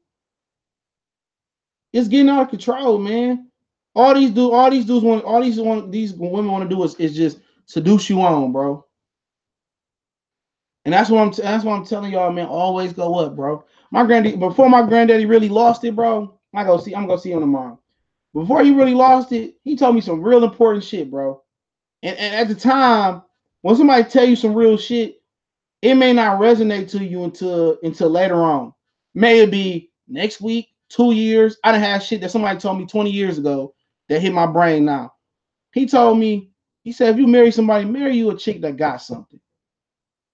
It's getting out of control, man. All these women want to do is just seduce you on, bro. And that's what I'm telling y'all, man. Always go up, bro. Before my granddaddy really lost it, bro. I'm gonna see him tomorrow. Before he really lost it, he told me some real important shit, bro. And at the time, when somebody tell you some real shit, it may not resonate to you until later on. May it be next week, 2 years. I done had shit that somebody told me 20 years ago that hit my brain now. He told me, he said, if you marry somebody, marry you a chick that got something.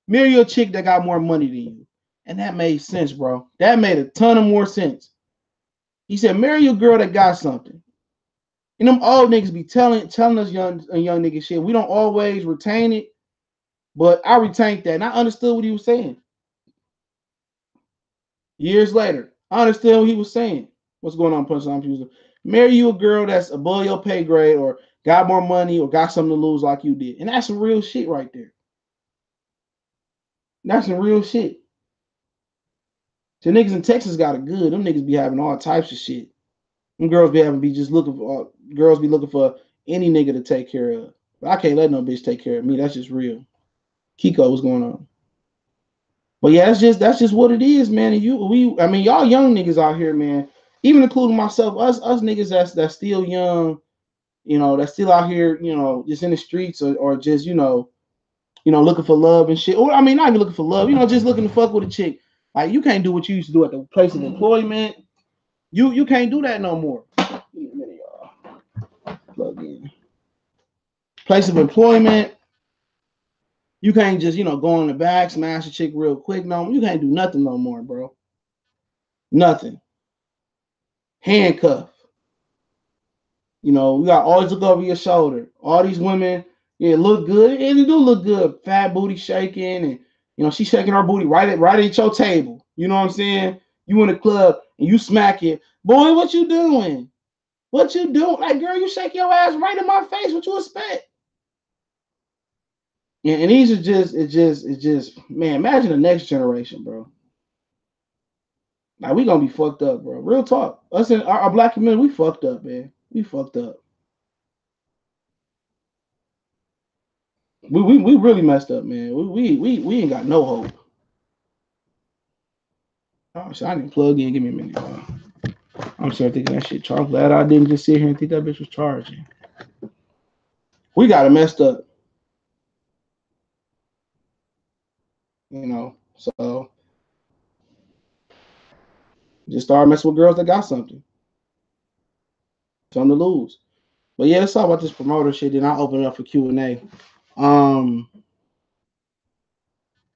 Marry you a chick that got more money than you. And that made sense, bro. That made a ton of more sense. He said, marry a girl that got something. And them old niggas be telling us young niggas shit. We don't always retain it, but I retained that. And I understood what he was saying. Years later, I understood what he was saying. What's going on, Punchline? Marry you a girl that's above your pay grade or got more money or got something to lose like you did. And that's some real shit right there. That's some real shit. The niggas in Texas got it good. Them niggas be having all types of shit. Them girls be just looking for any nigga to take care of. But I can't let no bitch take care of me. That's just real. Kiko, what's going on? But yeah, that's just what it is, man. And y'all young niggas out here, man. Even including myself, us niggas that's still young, that's still out here, just in the streets or just, looking for love and shit. Or not even looking for love, just looking to fuck with a chick. Like you can't do what you used to do at the place of employment. You can't do that no more. Give me a minute, y'all. Plug in. Place of employment. You can't just, go in the back, smash a chick real quick. No, you can't do nothing no more, bro. Nothing. Handcuff. You got always look over your shoulder. All these women, look good. And they do look good. Fat booty shaking. And, she's shaking her booty right at your table. You know what I'm saying? You in the club and you smack it. Boy, what you doing? What you doing? Like, girl, you shake your ass right in my face. What you expect? And these are just, man, imagine the next generation, bro. Like, we gonna be fucked up, bro. Real talk. Us in our black community, we fucked up, man. We fucked up. We really messed up, man. We ain't got no hope. Oh, shit, I didn't plug in. Give me a minute, bro. I'm sorry thinking that shit charged. Glad I didn't just sit here and think that bitch was charging. We got it messed up. So just start messing with girls that got something. Something to lose. But yeah, let's talk about this promoter shit. Then I'll open it up for Q&A. About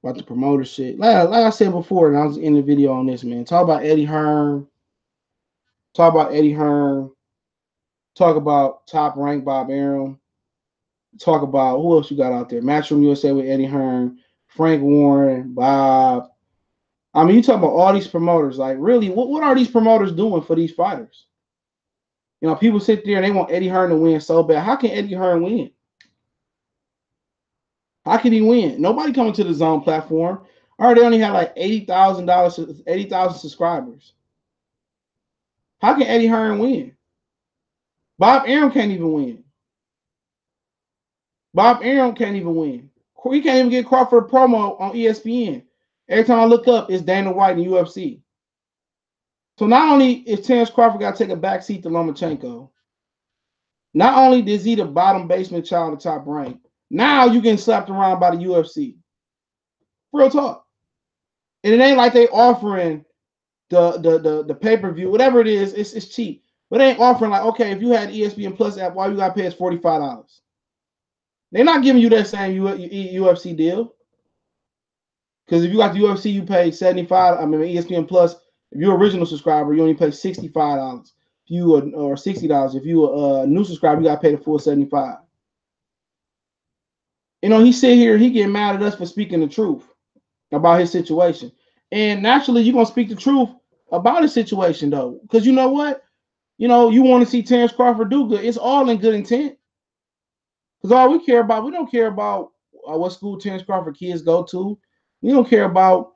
the promoter shit. Like I said before, and I was in the video on this, man. Talk about Eddie Hearn. Talk about Top Rank Bob Arum. Talk about who else you got out there. Matchroom USA with Eddie Hearn, Frank Warren, Bob. You talk about all these promoters. Like, really, what are these promoters doing for these fighters? People sit there and they want Eddie Hearn to win so bad. How can Eddie Hearn win? How can he win? Nobody coming to the DAZN platform. They only had like 80,000 subscribers. How can Eddie Hearn win? Bob Arum can't even win. He can't even get Crawford a promo on ESPN. Every time I look up, it's Dana White and UFC. So not only is Terence Crawford got to take a backseat to Lomachenko, not only is he the bottom basement child of Top Rank, now you getting slapped around by the UFC. Real talk. And it ain't like they offering the pay-per-view, whatever it is, it's cheap. But they ain't offering like, okay, if you had ESPN Plus app, all you got to pay is $45. They're not giving you that same UFC deal. Because if you got the UFC, you pay $75. ESPN Plus, if you're an original subscriber, you only pay $65. If you or $60. If you a new subscriber, you got to pay the full $75. He sit here, he get mad at us for speaking the truth about his situation. And naturally, you're going to speak the truth about his situation, though. Because you know what? You want to see Terence Crawford do good. It's all in good intent. Because all we don't care about what school Terence Crawford kids go to. We don't care about,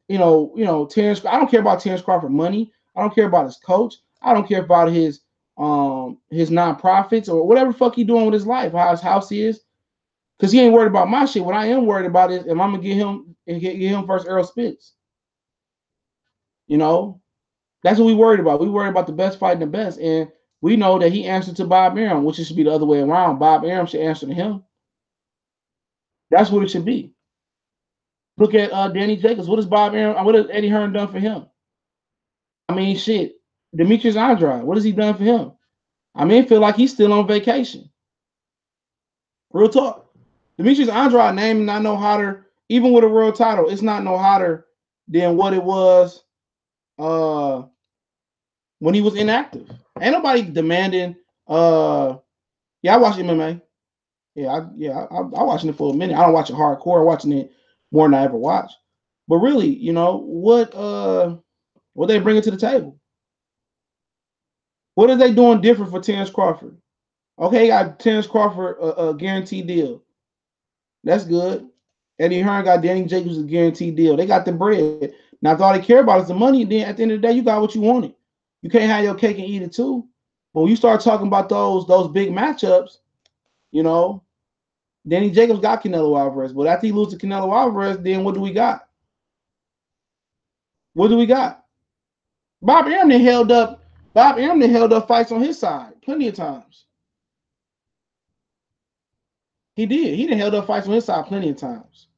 Terence. I don't care about Terence Crawford money. I don't care about his coach. I don't care about his nonprofits or whatever the fuck he doing with his life, how his house is. Because he ain't worried about my shit. What I am worried about is, am I gonna get him and get him first Earl Spence? You know, that's what we worried about. We worried about the best fighting the best, and we know that he answered to Bob Arum, which it should be the other way around. Bob Arum should answer to him. That's what it should be. Look at Danny Jacobs. What has Bob Arum? What has Eddie Hearn done for him? I mean, shit. Demetrius Andrade. What has he done for him? I mean, I feel like he's still on vacation. Real talk. Demetrius Andrade name not no hotter, even with a world title. It's not no hotter than what it was when he was inactive. Ain't nobody demanding. Yeah, I watch MMA. I'm watching it for a minute. I don't watch it hardcore. I'm watching it more than I ever watch. But really, you know what they bringing to the table? What are they doing different for Terrence Crawford? Okay, got Terrence Crawford a guaranteed deal. That's good. Eddie Hearn got Danny Jacobs a guaranteed deal. They got the bread. Now, if all they care about is the money, then at the end of the day, you got what you wanted. You can't have your cake and eat it too. But when you start talking about those big matchups, you know, Danny Jacobs got Canelo Alvarez. But after he loses to Canelo Alvarez, then what do we got? What do we got? Bob Arum held up fights on his side plenty of times. He did. He held up fights on his side plenty of times.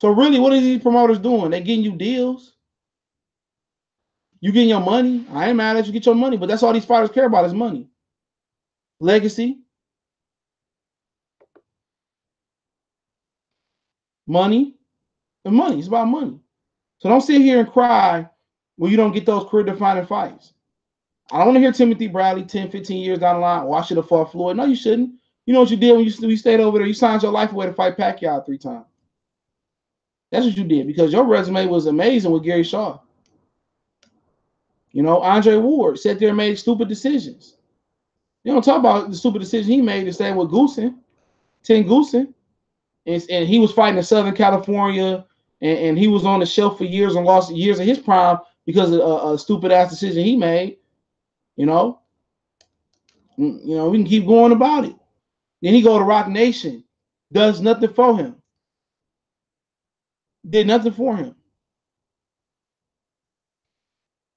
So really, what are these promoters doing? They getting you deals. You getting your money. I ain't mad at you. Get your money, but that's all these fighters care about is money, legacy, money, and money. It's about money. So don't sit here and cry when you don't get those career-defining fights. I don't want to hear Timothy Bradley 10, 15 years down the line. Oh, I should have fought Floyd. No, you shouldn't. You know what you did when you stayed over there? You signed your life away to fight Pacquiao 3 times. That's what you did because your resume was amazing with Gary Shaw. You know, Andre Ward sat there and made stupid decisions. You don't talk about the stupid decision he made to stay with Goosen, Ten Goosen, and he was fighting in Southern California, and he was on the shelf for years and lost years of his prime because of a stupid ass decision he made. You know, we can keep going about it. Then he go to Rock Nation, does nothing for him, did nothing for him.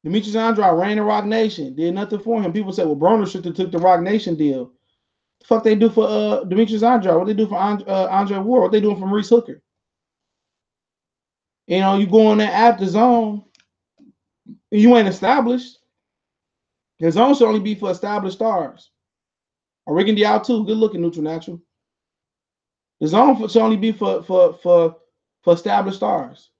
Demetrius Andrade ran the Rock Nation, did nothing for him. People say, well, Broner should have took the Rock Nation deal. The fuck they do for Demetrius Andrade? What they do for Andre Ward? What they doing for Maurice Hooker? You know, you go on that app, DAZN, you ain't established. DAZN should only be for established stars. Oregon Dial too, good looking, neutral natural. DAZN should only be for established stars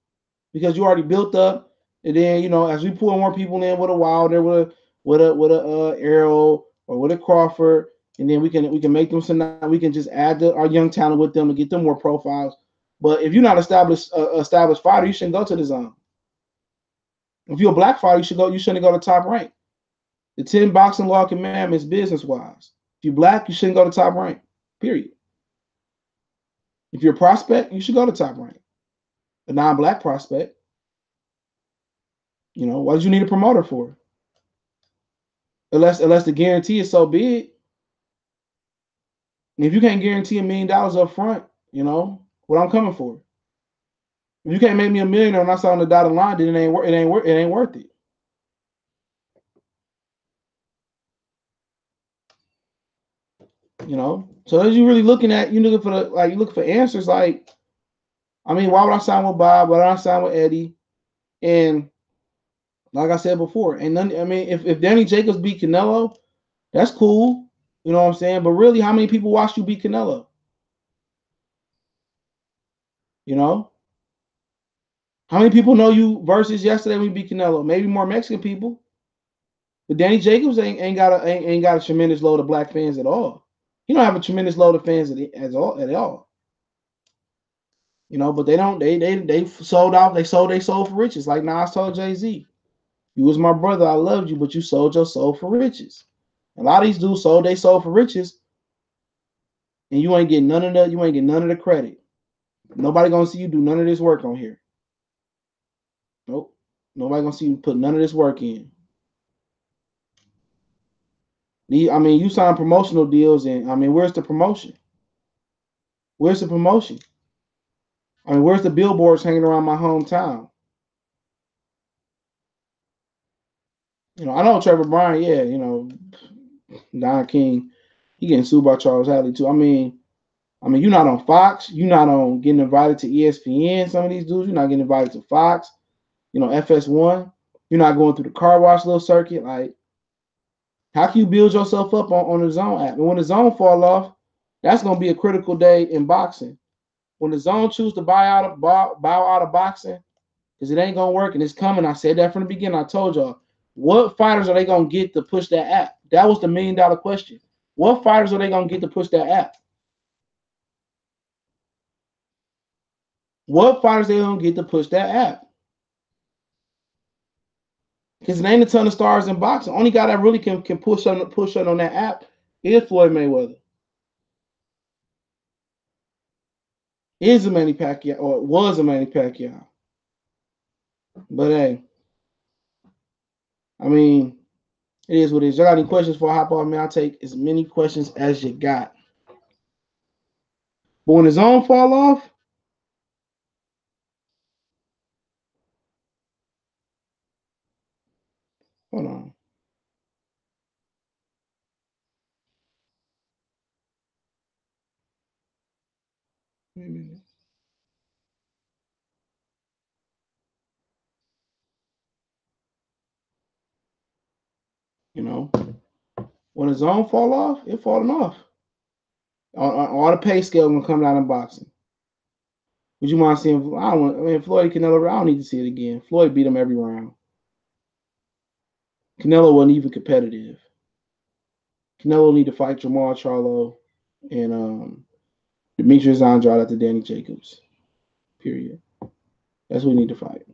because you already built up. And then, you know, as we pull more people in with a Wilder, with a Arrow or with a Crawford, and then we can make them so now we can just add our young talent with them and get them more profiles. But if you're not established fighter, you shouldn't go to DAZN. If you're a black fighter, you shouldn't go to Top Rank. The 10 boxing law commandments business wise. If you're black, you shouldn't go to Top Rank. Period. If you're a prospect, you should go to Top Rank. A non-black prospect. You know, what do you need a promoter for? Unless the guarantee is so big. And if you can't guarantee $1 million up front, you know, what I'm coming for. If you can't make me $1 million and I saw on the dotted line, then it ain't worth it. You know, so as you really looking at, you looking for answers. Like, I mean, why would I sign with Bob? Why would I sign with Eddie? And like I said before, and none. I mean, if Danny Jacobs beat Canelo, that's cool. You know what I'm saying? But really, how many people watched you beat Canelo? You know, how many people know you versus yesterday when you beat Canelo? Maybe more Mexican people. But Danny Jacobs ain't got a tremendous load of black fans at all. He don't have a tremendous load of fans at all. You know, but they sold out. They sold their soul for riches. Like Nas told Jay-Z, "You was my brother. I loved you, but you sold your soul for riches." A lot of these dudes sold their soul for riches, and you ain't getting none of the credit. Nobody gonna see you do none of this work on here. Nope. Nobody gonna see you put none of this work in. I mean, you sign promotional deals, and I mean, where's the promotion? Where's the promotion? I mean, where's the billboards hanging around my hometown? You know, I know Trevor Bryan, yeah, you know, Don King, he getting sued by Charles Hadley too. I mean, you're not on Fox, you're not on getting invited to ESPN. Some of these dudes, you're not getting invited to Fox, you know, FS1. You're not going through the car wash little circuit. Like, how can you build yourself up on the Zone app? And when the Zone fall off, that's gonna be a critical day in boxing. When the Zone choose to bow out of boxing, because it ain't gonna work and it's coming. I said that from the beginning. I told y'all, what fighters are they gonna get to push that app? That was the $1 million question. What fighters are they gonna get to push that app? What fighters they gonna get to push that app? Because it ain't a ton of stars in boxing. Only guy that really can push on that app is Floyd Mayweather. Is a Manny Pacquiao, or was a Manny Pacquiao. But hey, I mean, it is what it is. Y'all got any questions for Hop Off? Man, I'll take as many questions as you got. But when the Zone fall off, hold on. Wait a minute. You know, when the Zone fall off, it falling off. All the pay scale gonna come down in boxing. Would you mind seeing? I mean, Floyd Canelo. I don't need to see it again. Floyd beat him every round. Canelo wasn't even competitive. Canelo need to fight Jamal Charlo and Demetrius Andrade after Danny Jacobs. Period. That's what we need to fight.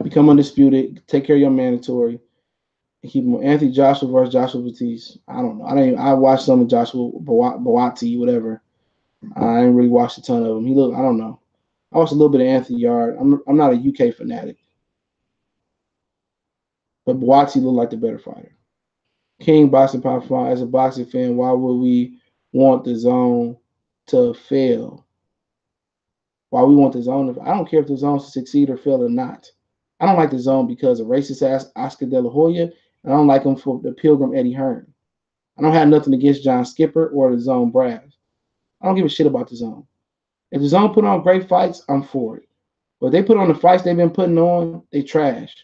Become undisputed. Take care of your mandatory. And keep him. Anthony Joshua versus Joshua Batiste. I don't know. I watched some of Joshua Boati, whatever. I didn't really watch a ton of him. He looked. I don't know. I watched a little bit of Anthony Yard. I'm not a UK fanatic, but Boati looked like the better fighter. King Boxing Pop Fight. As a boxing fan, why would we want the Zone to fail? Why we want the Zone to? I don't care if the Zone to succeed or fail or not. I don't like the Zone because of racist ass Oscar De La Hoya, and I don't like him for the Pilgrim Eddie Hearn. I don't have nothing against John Skipper or the Zone Brass. I don't give a shit about the Zone. If the Zone put on great fights, I'm for it. But if they put on the fights they've been putting on, they trash.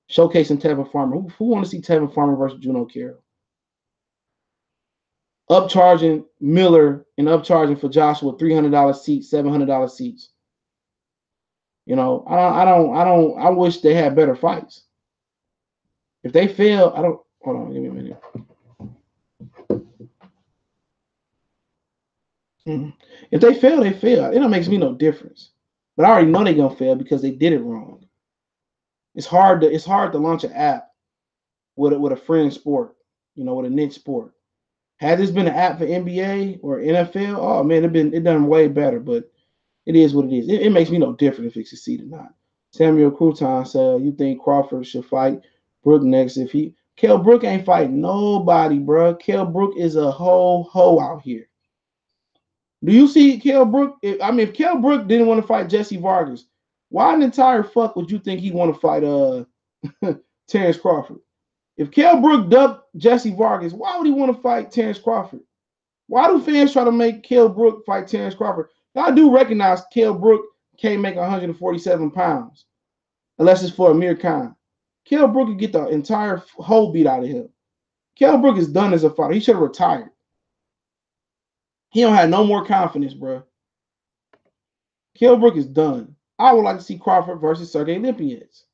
Showcasing Tevin Farmer. Who want to see Tevin Farmer versus Juno Carroll? Upcharging Miller and upcharging for Joshua $300 seats, $700 seats. You know, I wish they had better fights. If they fail, I don't. Hold on, give me a minute. If they fail, they fail. It don't makes me no difference. But I already know they're gonna fail because they did it wrong. It's hard to launch an app with a fringe sport, you know, with a niche sport. Had this been an app for NBA or NFL, oh man, it done way better. But it is what it is. It makes me no different if it succeed or not. Samuel Crouton said, "You think Crawford should fight Brook next? If Kell Brook ain't fighting nobody, bro. Kell Brook is a hoe out here. Do you see Kell Brook? If Kell Brook didn't want to fight Jesse Vargas, why in the entire fuck would you think he want to fight Terrence Crawford? If Kell Brook dubbed Jesse Vargas, why would he want to fight Terrence Crawford? Why do fans try to make Kell Brook fight Terrence Crawford? I do recognize Kell Brook can't make 147 pounds unless it's for Amir Khan. Kell Brook could get the entire whole beat out of him. Kell Brook is done as a fighter. He should have retired. He don't have no more confidence, bro. Kell Brook is done. I would like to see Crawford versus Sergey Olympians.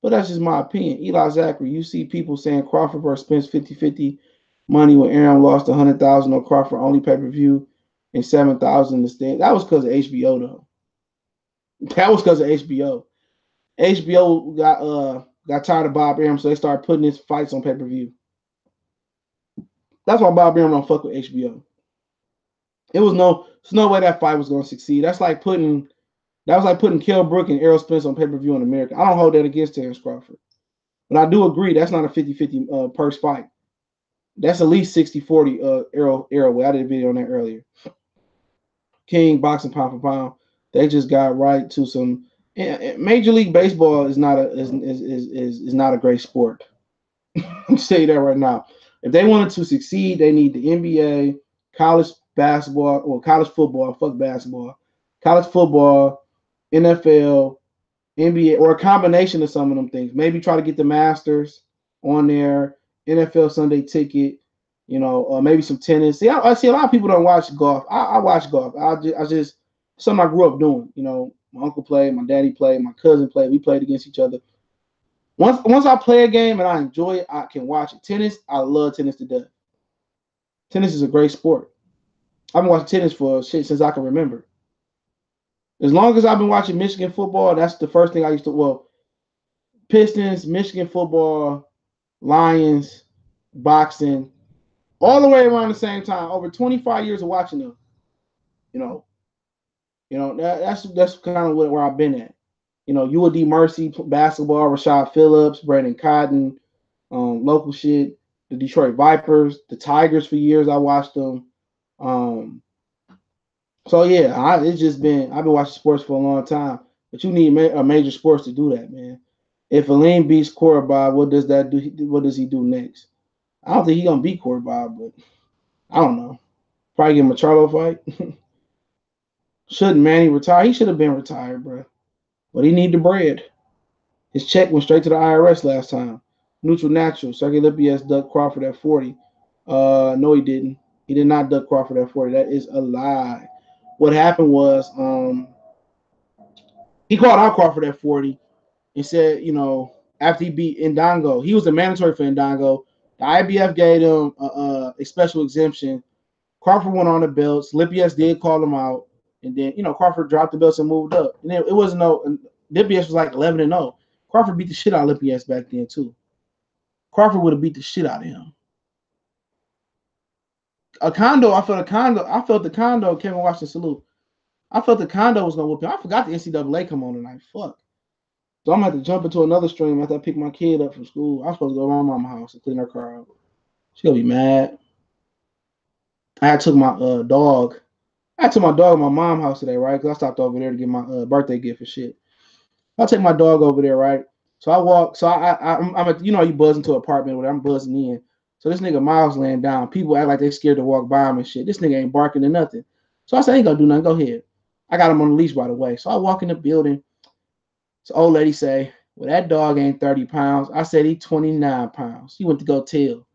But that's just my opinion. Eli Zachary, you see people saying Crawford versus Spence 50-50 money when Aaron lost 100,000 on Crawford only pay-per-view and 7,000 in the stand. That was because of HBO though. That was because of HBO. HBO got tired of Bob Arum, so they started putting his fights on pay-per-view. That's why Bob Arum don't fuck with HBO. There's no way that fight was gonna succeed. That was like putting Kell Brook and Errol Spence on pay-per-view in America. I don't hold that against Terrence Crawford. But I do agree that's not a 50-50 purse fight. That's at least 60-40 arrow weight. I did a video on that earlier. King boxing pound for pound. They just got right to some. Major League Baseball is not a great sport. I'm saying that right now. If they wanted to succeed, they need the NBA, college basketball, or college football. Fuck basketball, college football, NFL, NBA, or a combination of some of them things. Maybe try to get the Masters on there, NFL Sunday Ticket. Maybe some tennis. I see a lot of people don't watch golf. I watch golf. I just something I grew up doing. My uncle played, my daddy played, my cousin played. We played against each other. Once I play a game and I enjoy it, I can watch it. Tennis, I love tennis to death. Tennis is a great sport. I've been watching tennis for shit since I can remember. As long as I've been watching Michigan football, that's the first thing I used to. Well, Pistons, Michigan football, Lions, boxing, all the way around the same time. Over 25 years of watching them. That's kind of where I've been at. UOD Mercy basketball, Rashad Phillips, Brandon Cotton, local shit, the Detroit Vipers, the Tigers for years. I watched them. So yeah, I've been watching sports for a long time. But you need a major sports to do that, man. If Aleem beats Korobov, what does that do? What does he do next? I don't think he's gonna beat Korobov, but I don't know. Probably give him a Charlo fight. Shouldn't Manny retire? He should have been retired, bro. But he need the bread. His check went straight to the IRS last time. Neutral natural. Sergey Lipias ducked Crawford at 40. No, he didn't. He did not duck Crawford at 40. That is a lie. What happened was he called out Crawford at 40 and said, after he beat Ndongo, he was a mandatory for Ndongo. The IBF gave him a special exemption. Crawford went on the belts. Lipias did call him out. And then, Crawford dropped the belts and moved up. And then it wasn't Lipias was like 11-0. Crawford beat the shit out of Lipias back then, too. Crawford would have beat the shit out of him. I felt the Kondo, Kevin Washington salute. I felt the Kondo was going to whoop him. I forgot the NCAA come on tonight. Fuck. So I'm going to have to jump into another stream after I pick my kid up from school. I'm supposed to go to my mama's house and clean her car out. She's going to be mad. I took my dog. I took my dog to my mom's house today, right? Because I stopped over there to get my birthday gift and shit. I'll take my dog over there, right? So I walk. So I'm at, you buzz into an apartment where I'm buzzing in. So this nigga Miles laying down. People act like they scared to walk by him and shit. This nigga ain't barking or nothing. So I said, I ain't gonna do nothing. Go ahead. I got him on the leash, by the way. So I walk in the building. So old lady say, well, that dog ain't 30 pounds. I said, he 29 pounds. He went to go tell.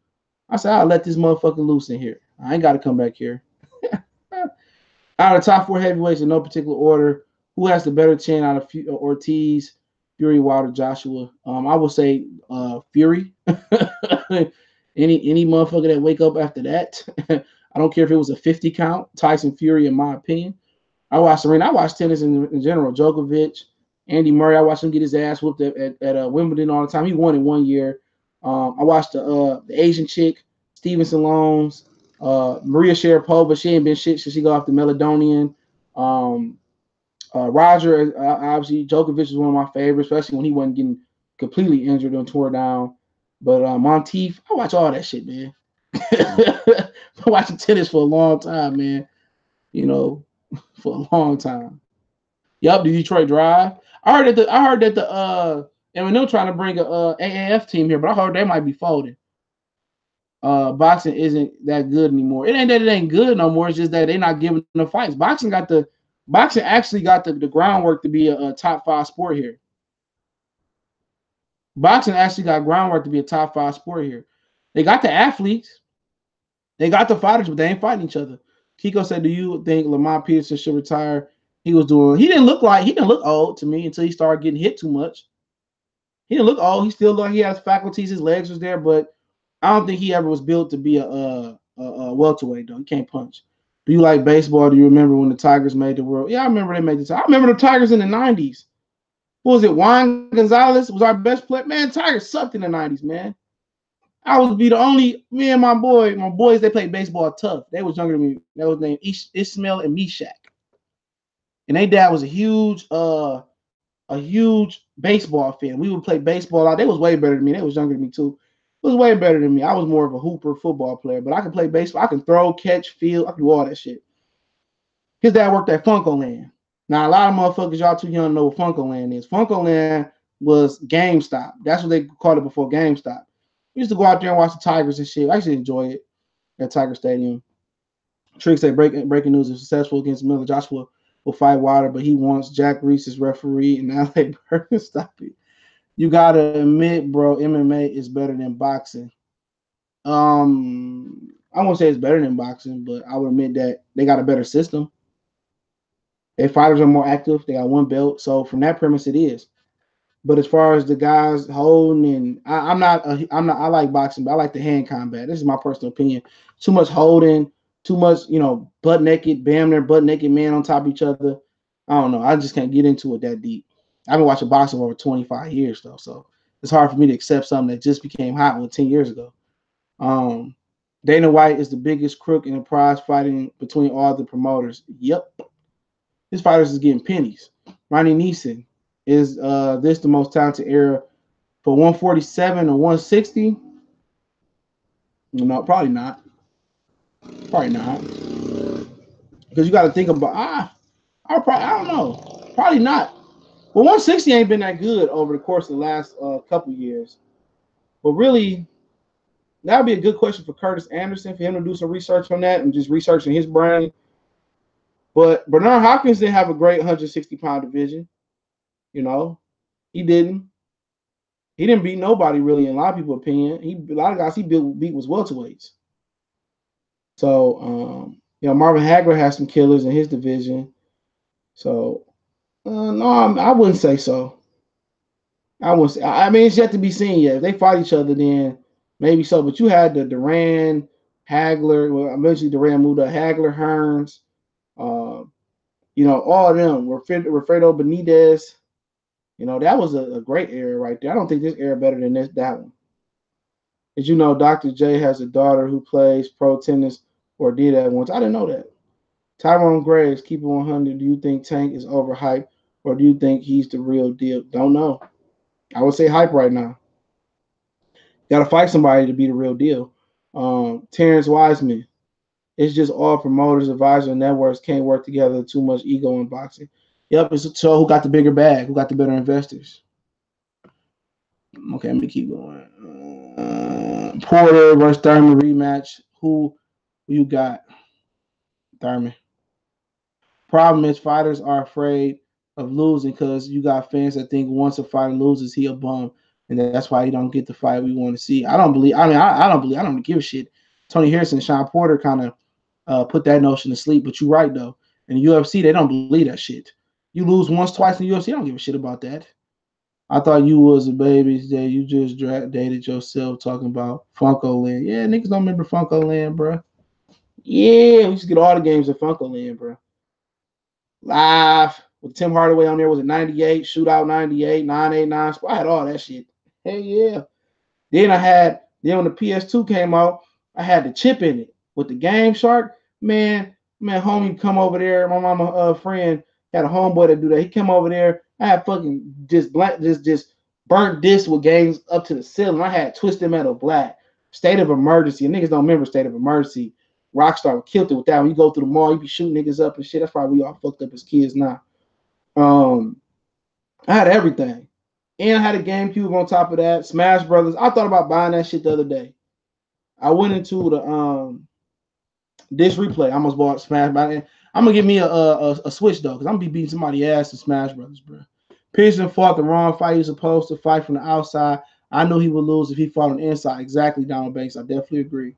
I said, I'll let this motherfucker loose in here. I ain't got to come back here. Out of the top 4 heavyweights in no particular order, who has the better chin out of Ortiz, Fury, Wilder, Joshua? I would say Fury. Any motherfucker that wake up after that, I don't care if it was a 50 count, Tyson Fury, in my opinion. I watched tennis in general. Djokovic, Andy Murray. I watched him get his ass whooped at Wimbledon all the time. He won in 1 year. I watched the Asian chick, Stevenson Loans, Maria Sharapova. She ain't been shit since she got off the Meladonian. Roger, obviously, Djokovic is one of my favorites, especially when he wasn't getting completely injured and tore down. But Monteith, I watch all that shit, man. I've been watching tennis for a long time, man. For a long time. Yup, the Detroit Drive. I heard that the Eminem trying to bring a AAF team here, but I heard they might be folding. Boxing isn't that good anymore. It ain't that it ain't good no more. It's just that they're not giving the fights. Boxing actually got the groundwork to be a top 5 sport here. Boxing actually got groundwork to be a top 5 sport here. They got the athletes, they got the fighters, but they ain't fighting each other. Kiko said, "Do you think Lamont Peterson should retire?" He didn't look old to me until he started getting hit too much. He didn't look old. He still looked like he has faculties. His legs was there, but I don't think he ever was built to be a welterweight, though. He can't punch. Do you like baseball? Do you remember when the Tigers made the world? Yeah, I remember they made the Tigers. I remember the Tigers in the 90s. What was it? Juan Gonzalez was our best player. Man, Tigers sucked in the 90s, man. I would be the only, me and my boys, they played baseball tough. They was younger than me. That was named Ismail and Meshach. And their dad was a huge baseball fan. We would play baseball out. They was way better than me. They was younger than me too. was way better than me. I was more of a hooper football player, but I can play baseball. I can throw, catch, field. I can do all that shit. His dad worked at Funko Land. Now, a lot of motherfuckers, y'all too young to know what Funko Land is. Funko Land was GameStop. That's what they called it before GameStop. We used to go out there and watch the Tigers and shit. I used to enjoy it at Tiger Stadium. Trick say breaking news is successful against Miller. Joshua will fight Wilder, but he wants Jack Reese's referee and LA Burton. Stop it. You gotta admit, bro, MMA is better than boxing. I won't say it's better than boxing, but I would admit that they got a better system. Their fighters are more active. They got one belt, so from that premise, it is. But as far as the guys holding, and I'm not. I like boxing, but I like the hand combat. This is my personal opinion. Too much holding, too much, butt naked, bam, there, butt naked men on top of each other. I don't know. I just can't get into it that deep. I've been watching boxing for over 25 years though, so it's hard for me to accept something that just became hot 10 years ago. Dana White is the biggest crook in the prize fighting between all the promoters. Yep. His fighters is getting pennies. Ronnie Neeson, is this the most talented era for 147 or 160? No, probably not. Probably not. Because you got to think about, I don't know. Probably not. Well, 160 ain't been that good over the course of the last couple years. But really, that would be a good question for Curtis Anderson, for him to do some research on that and just researching his brain. But Bernard Hopkins didn't have a great 160-pound division. He didn't. He didn't beat nobody really, in a lot of people's opinion. A lot of guys he beat was welterweights. So, Marvin Hagler has some killers in his division. So, no, I wouldn't say so. I wouldn't say. I mean, it's yet to be seen yet. If they fight each other, then maybe so. But you had the Duran, Hagler. Well, eventually Duran moved up. Hagler, Hearns. All of them. Wilfredo Benitez. That was a great era right there. I don't think this era better than that one. Did you know Dr. J has a daughter who plays pro tennis or did that once? I didn't know that. Tyrone Graves, keep it 100. Do you think Tank is overhyped or do you think he's the real deal? Don't know. I would say hype right now. Got to fight somebody to be the real deal. Terrence Wiseman. It's just all promoters, advisors, and networks can't work together. Too much ego in boxing. Yep, it's a show who got the bigger bag, who got the better investors. Okay, let me keep going. Porter versus Thurman rematch. Who you got? Thurman. Problem is fighters are afraid of losing because you got fans that think once a fighter loses, he a bum. And that's why he don't get the fight we want to see. I don't give a shit. Tony Harrison and Sean Porter kind of put that notion to sleep, but you're right though. In the UFC, they don't believe that shit. You lose once, twice in the UFC, I don't give a shit about that. I thought you was a baby that you just dated yourself talking about Funko Land. Yeah, niggas don't remember Funko Land, bro. Yeah, we used to get all the games at Funko Land, bro. Live with Tim Hardaway on there. Was it 98? Shootout 98, 989. I had all that shit. Hey, yeah. Then when the PS2 came out, I had the chip in it with the Game Shark. Man, homie come over there. My mama friend had a homeboy that do that. He came over there. I had fucking just burnt disc with games up to the ceiling. I had Twisted Metal Black, State of Emergency. And niggas don't remember State of Emergency. Rockstar killed it with that. When you go through the mall, you be shooting niggas up and shit. That's why we all fucked up as kids now. I had everything. And I had a GameCube on top of that. Smash Brothers. I thought about buying that shit the other day. I went into the Dish Replay. I almost bought Smash Brothers. I'm gonna give me a Switch though, because I'm gonna be beating somebody's ass in Smash Brothers, bro. Pearson fought the wrong fight. He was supposed to fight from the outside. I knew he would lose if he fought on the inside. Exactly, Donald Banks. I definitely agree.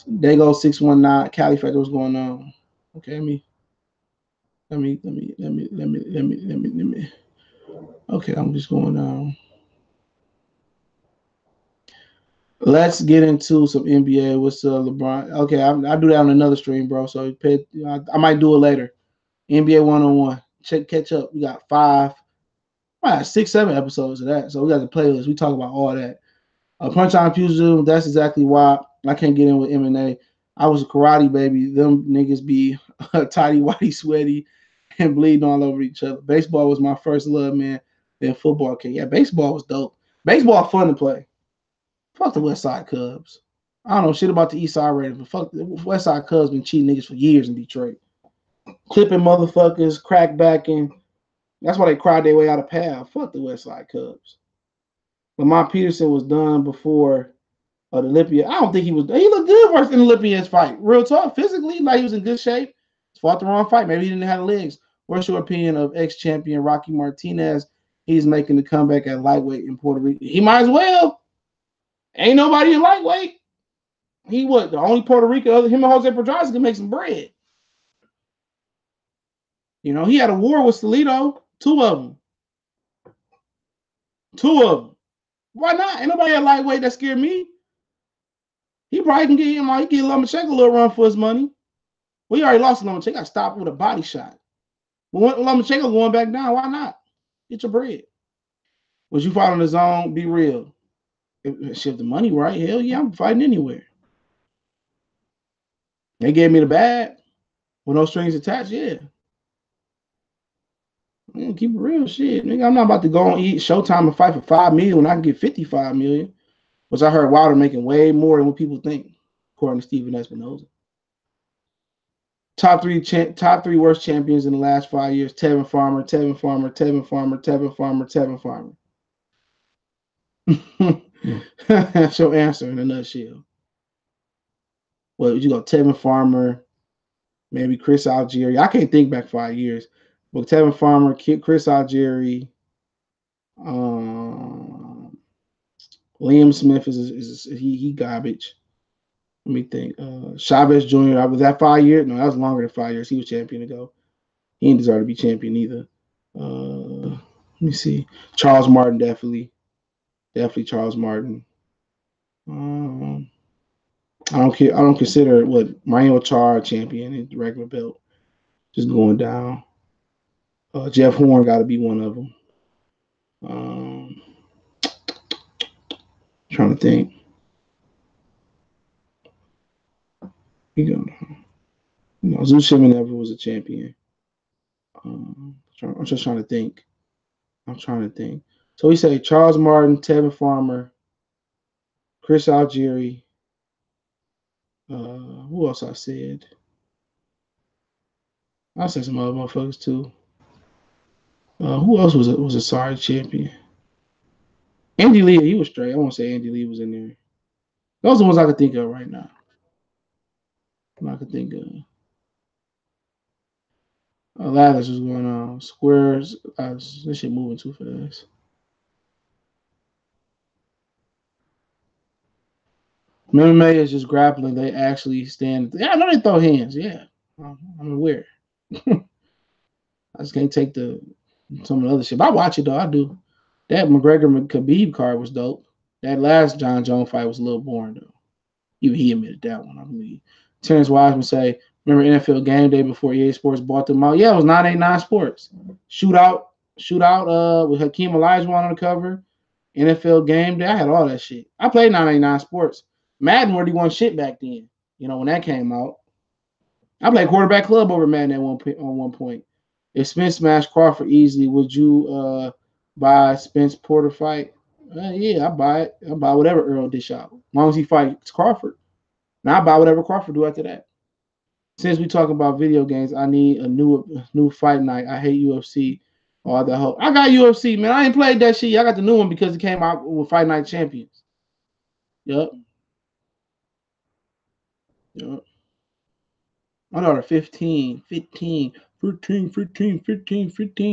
They go 619. Cali Factor, what's going on? Okay, let me. Okay, I'm just going down. Let's get into some NBA. What's LeBron? Okay, I do that on another stream, bro. So I might do it later. NBA 101. Catch up. We got 6, 7 episodes of that. So we got the playlist. We talk about all that. Punch on Fusion. That's exactly why I can't get in with M&A. I was a karate baby. Them niggas be tidy, whitey, sweaty, and bleeding all over each other. Baseball was my first love, man. Then football came. Yeah, baseball was dope. Baseball fun to play. Fuck the West Side Cubs. I don't know shit about the East Side Raiders, but fuck the West Side Cubs been cheating niggas for years in Detroit. Clipping motherfuckers, crackbacking. That's why they cried their way out of PAL. Fuck the West Side Cubs. Lamont Peterson was done before the Olympia. I don't think he was. He looked good versus in Olympia's fight. Real talk, physically, like he was in good shape. Fought the wrong fight. Maybe he didn't have the legs. What's your opinion of ex-champion Rocky Martinez? He's making the comeback at lightweight in Puerto Rico. He might as well. Ain't nobody in lightweight. He what? The only Puerto Rico, him and Jose Pedraza can make some bread. You know, he had a war with Salido. Two of them. Why not? Ain't nobody at lightweight that scared me. He probably can get him out. He can get Lomachenko a little run for his money. Well, he already lost Lomachenko. Got stopped with a body shot. But Lomachenko going back down, why not? Get your bread. Was you fight on the zone? Be real. If the money right, hell yeah, I'm fighting anywhere. They gave me the bag with no strings attached, yeah. Man, keep it real shit. Nigga, I'm not about to go and eat Showtime and fight for $5 million when I can get $55 million. Which I heard Wilder making way more than what people think, according to Stephen Espinoza. Top three worst champions in the last 5 years: Tevin Farmer, Tevin Farmer, Tevin Farmer, Tevin Farmer, Tevin Farmer. That's your answer in a nutshell. Well, you go Tevin Farmer, maybe Chris Algieri. I can't think back 5 years. But Tevin Farmer, Chris Algieri, Liam Smith is he garbage. Let me think. Chavez Jr. Was that 5 years? No, that was longer than 5 years. He was champion ago. He didn't deserve to be champion either. Let me see. Charles Martin, definitely Charles Martin. I don't consider Mario Char champion in the regular belt. Just going down. Jeff Horn got to be one of them. Trying to think. Zeus Shimon never was a champion. I'm just trying to think. So we say Charles Martin, Tevin Farmer, Chris Algieri. Who else I said? I said some other motherfuckers too. Who else was a sorry champion? Andy Lee, he was straight. I won't say Andy Lee was in there. Those are the ones I can think of right now. I can think of. Lathers was going on. Squares. This shit moving too fast. MMA is just grappling. They actually stand. Yeah, I know they throw hands. Yeah, I'm aware. I just can't take some of the other shit. But I watch it though. I do. That McGregor-Khabib card was dope. That last John Jones fight was a little boring though. Even he admitted that one, I believe. Terrence Wiseman say, remember NFL Game Day before EA Sports bought them out? Yeah, it was 989 Sports. Shootout with Hakeem Olajuwon on the cover. NFL Game Day. I had all that shit. I played 989 Sports. Madden really wasn't shit back then. You know, when that came out. I played Quarterback Club over Madden at one point. If Spence smashed Crawford easily, would you buy Spence Porter fight? Yeah, I buy it. I buy whatever Earl dish out. As long as he fights Crawford. Now I buy whatever Crawford do after that. Since we talk about video games, I need a new fight night. I hate UFC. All the hope. I got UFC, man. I ain't played that shit. I got the new one because it came out with Fight Night Champions. Yup. My daughter 15,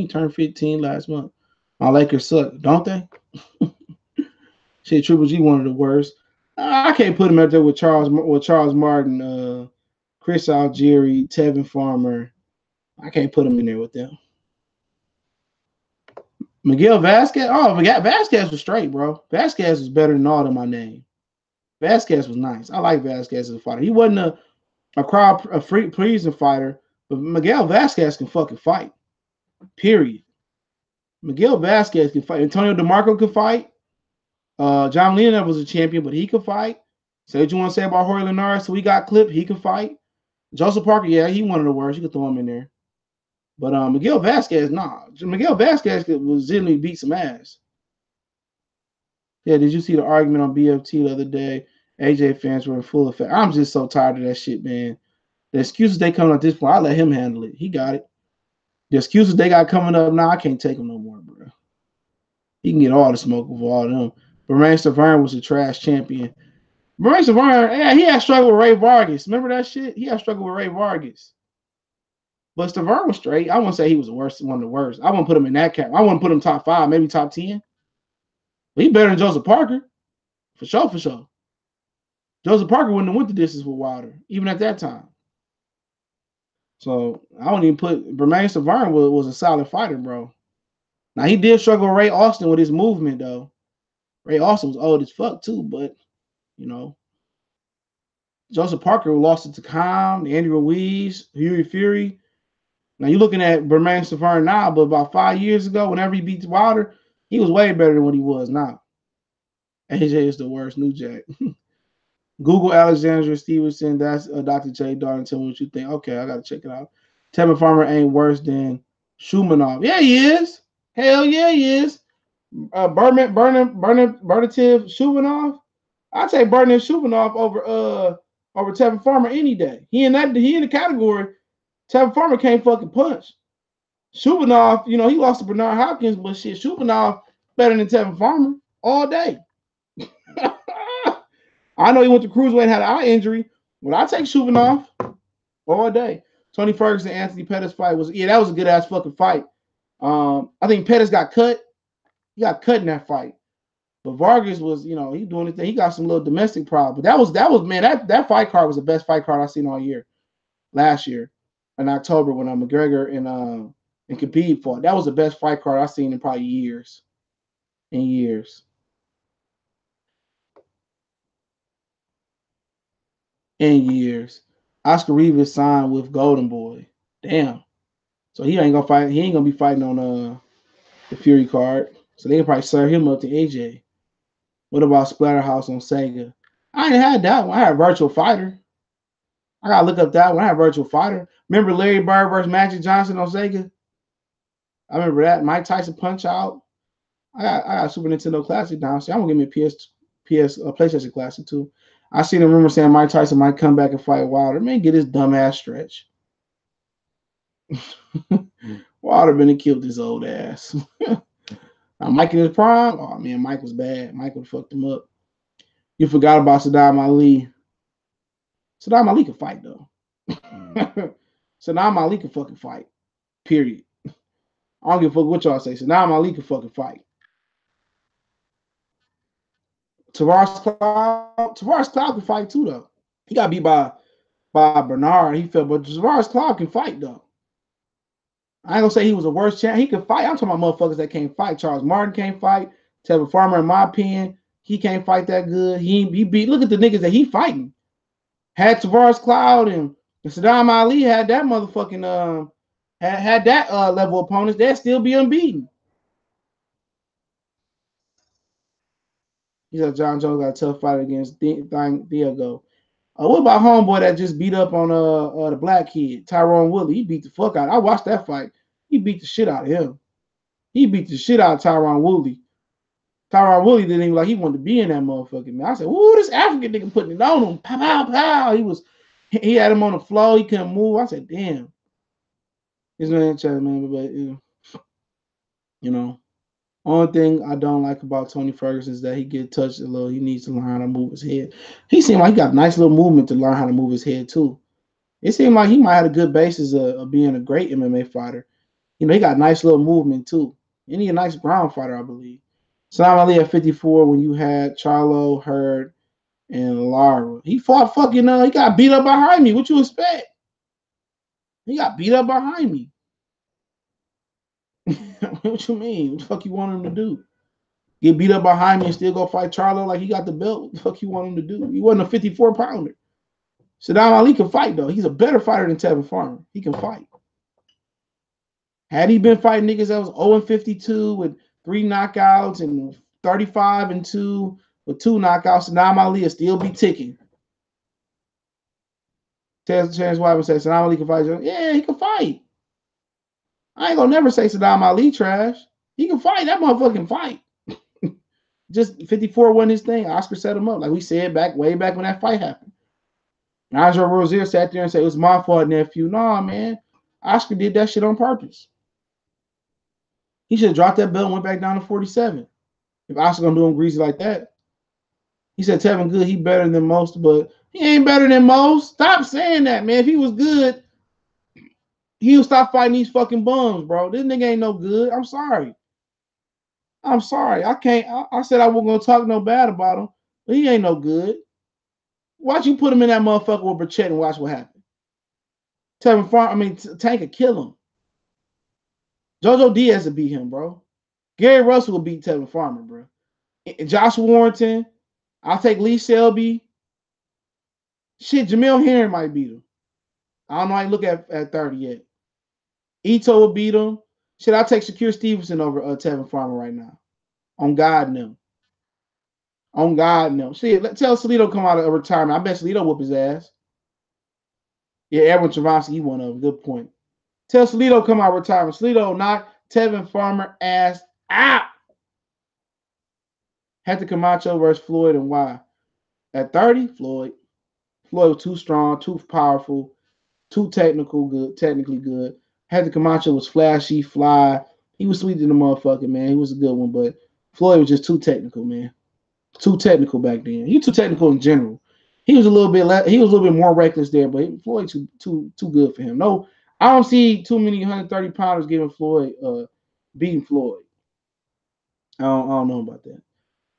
turned 15 last month. My Lakers suck, don't they? Shit, Triple G one of the worst. I can't put him out there with Charles Martin, Chris Algieri, Tevin Farmer. I can't put him in there with them. Miguel Vasquez. Oh, Vasquez was straight, bro. Vasquez was better than all of my name. Vasquez was nice. I like Vasquez as a fighter. He wasn't a pleasing fighter, but Miguel Vasquez can fucking fight. Period. Miguel Vasquez can fight. Antonio DeMarco can fight. John Leonard was a champion, but he could fight. Say what you want to say about Jorge Linares. So we got clipped. He can fight. Joseph Parker, yeah, he one of the worst. You could throw him in there. But Miguel Vasquez, nah. Miguel Vasquez could legitimately beat some ass. Yeah, did you see the argument on BFT the other day? AJ fans were in full effect. I'm just so tired of that shit, man. The excuses they come at this point, I let him handle it. He got it. The excuses they got coming up now, I can't take them no more, bro. He can get all the smoke with all of them. Bermain Stavern was a trash champion. Bermain Stavern, yeah, he had struggled with Ray Vargas. Remember that shit? He had struggled with Ray Vargas. But Stavern was straight. I wouldn't say he was the worst, one of the worst. I wouldn't put him in that cap. I wouldn't put him top 5, maybe top 10. But he better than Joseph Parker. For sure, for sure. Joseph Parker wouldn't have went the distance with Wilder, even at that time. So I wouldn't even put Bermain Stavern was a solid fighter, bro. Now he did struggle with Ray Austin with his movement, though. Ray Austin was old as fuck too, but you know, Joseph Parker lost it to Khan, Andy Ruiz, Huey Fury. Now you're looking at Bermain Stavern now, but about 5 years ago, whenever he beat Wilder, he was way better than what he was now. AJ is the worst, New Jack. Google Alexandra Stevenson. That's Dr. J. Darden. Tell me what you think. Okay, I gotta check it out. Tevin Farmer ain't worse than Shumanov. Yeah, he is. Hell yeah, he is. Bernative Shumanov. I take Bernative Shumanov over Tevin Farmer any day. He in the category. Tevin Farmer can't fucking punch. Shumanov, you know, he lost to Bernard Hopkins, but shit, Shumanov better than Tevin Farmer all day. I know he went to cruiserweight and had an eye injury, but I take Shumanov all day. Tony Ferguson, Anthony Pettis fight that was a good ass fucking fight. I think Pettis got cut. He got cut in that fight. But Vargas was, you know, he doing his thing. He got some little domestic problem. But that was man, that fight card was the best fight card I've seen all year. Last year in October when McGregor and Khabib fought. That was the best fight card I've seen in probably years. In years. Oscar Rivas signed with Golden Boy. Damn. So he ain't gonna fight. He ain't gonna be fighting on the Fury card. So they can probably serve him up to AJ. What about Splatterhouse on Sega? I ain't had that one. I had Virtual Fighter. I gotta look up that one. I had Virtual Fighter. Remember Larry Bird versus Magic Johnson on Sega? I remember that. Mike Tyson Punch Out. I got Super Nintendo Classic downstairs. I'm gonna give me a PlayStation Classic too. I seen a rumor saying Mike Tyson might come back and fight Wilder. Man, get his dumb ass stretch. Wilder been and killed his old ass. Now Mike in his prime. Oh man, Mike was bad. Mike would have fucked him up. You forgot about Saddam Ali. Saddam Ali can fight though. Saddam Ali can fucking fight. Period. I don't give a fuck what y'all say. Saddam Ali can fucking fight. Tavares Cloud can fight too though. He got beat by Bernard. He fell, but Tavares Cloud can fight though. I ain't gonna say he was a worst champ. He can fight. I'm talking about motherfuckers that can't fight. Charles Martin can't fight. Tevin Farmer, in my opinion, he can't fight that good. He beat. Look at the niggas that he fighting. Had Tavares Cloud and Saddam Ali had that motherfucking had that level of opponents, they'd still be unbeaten. He said John Jones got a tough fight against Diego. What about homeboy that just beat up on the black kid, Tyrone Woodley? He beat the fuck out. I watched that fight. He beat the shit out of him. He beat the shit out of Tyrone Woodley. Tyrone Woodley didn't even like he wanted to be in that motherfucking man. I said, "Ooh, this African nigga putting it on him. Pow, pow, pow." He had him on the floor. He couldn't move. I said, "Damn." His man, but you know. Only thing I don't like about Tony Ferguson is that he get touched a little. He needs to learn how to move his head. He seemed like he got a nice little movement to learn how to move his head too. It seemed like he might have a good basis of being a great MMA fighter. You know, he got a nice little movement too. And he's a nice ground fighter, I believe. Saddam Ali at 54 when you had Charlo, Hurd, and Lara. He fought fucking, he got beat up behind me. What you expect? He got beat up behind me. What you mean? What the fuck you want him to do? Get beat up behind me and still go fight Charlo like he got the belt? What the fuck you want him to do? He wasn't a 54-pounder. Saddam Ali can fight, though. He's a better fighter than Tevin Farmer. He can fight. Had he been fighting niggas that was 0-52 with 3 knockouts and 35-2 with 2 knockouts, Saddam Ali will still be ticking. Terrence Wyman says Saddam Ali can fight. Yeah, he can fight. I ain't gonna never say Saddam Ali trash. He can fight. That motherfucking fight. Just 54 wasn't his thing. Oscar set him up, like we said way back when that fight happened. Andre Rozier sat there and said, it was my fault, nephew. Nah, man. Oscar did that shit on purpose. He should have dropped that belt and went back down to 47. If Oscar gonna do him greasy like that. He said Tevin Good, he better than most, but he ain't better than most. Stop saying that, man. If he was good, he would stop fighting these fucking bums, bro. This nigga ain't no good. I'm sorry. I can't. I said I wasn't gonna talk no bad about him, but he ain't no good. Watch you put him in that motherfucker with Burchett and watch what happens. Tank could kill him. JoJo Diaz will beat him, bro. Gary Russell will beat Tevin Farmer, bro. And Josh Warrington, I'll take Lee Selby. Shit, Jamil Herring might beat him. I don't know how you look at 30 yet. Ito will beat him. Shit, I'll take Shakir Stevenson over Tevin Farmer right now. On God, no. On God, no. Shit, tell Salido come out of retirement. I bet Salido whoop his ass. Yeah, Edwin Travansky, he one of them. Good point. Tell Salido come out of retirement. Salido knock Tevin Farmer ass out. Hector Camacho versus Floyd, and why? At 30, Floyd. Floyd was too strong, too powerful, too technically good. Hector Camacho was flashy, fly. He was sweet to the motherfucker, man. He was a good one, but Floyd was just too technical, man. Too technical back then. He was too technical in general. He was a little bit more reckless there, but Floyd too good for him. No, I don't see too many 130 pounders giving Floyd beating Floyd. I don't know about that.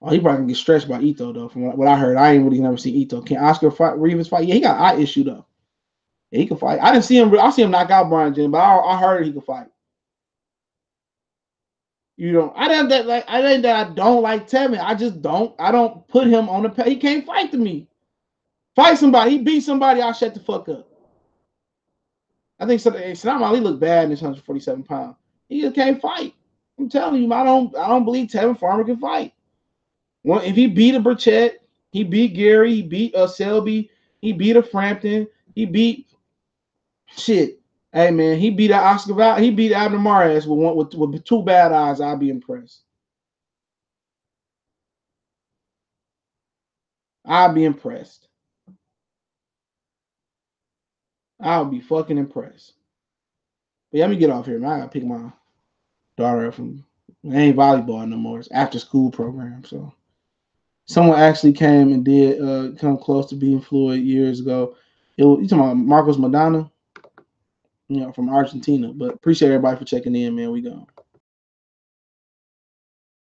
Oh, he probably can get stretched by Ito though. From what I heard, I ain't really never seen Ito. Can Oscar Rivas fight? Yeah, he got eye issue though. Yeah, he can fight. I didn't see him. I see him knock out Brian Jim, but I heard he could fight. You know, I don't like Tevin. I just don't. I don't put him on the pay. He can't fight to me. Fight somebody. He beat somebody. I'll shut the fuck up. I think Saddam Ali looked bad in this 147 pound. He just can't fight. I'm telling you, I don't believe Tevin Farmer can fight. Well, if he beat a Burchett, he beat Gary, he beat Selby, he beat a Frampton, he beat shit. Hey man, he beat Oscar. He beat Abner Mares with two bad eyes. I'll be impressed. I'll be impressed. I'll be fucking impressed. But yeah, let me get off here, man. I gotta pick my daughter up from. It ain't volleyball no more. It's after school program. So someone actually came and did come close to beating Floyd years ago. You talking about Marcos Madonna? You know, from Argentina. But appreciate everybody for checking in, man. We gone.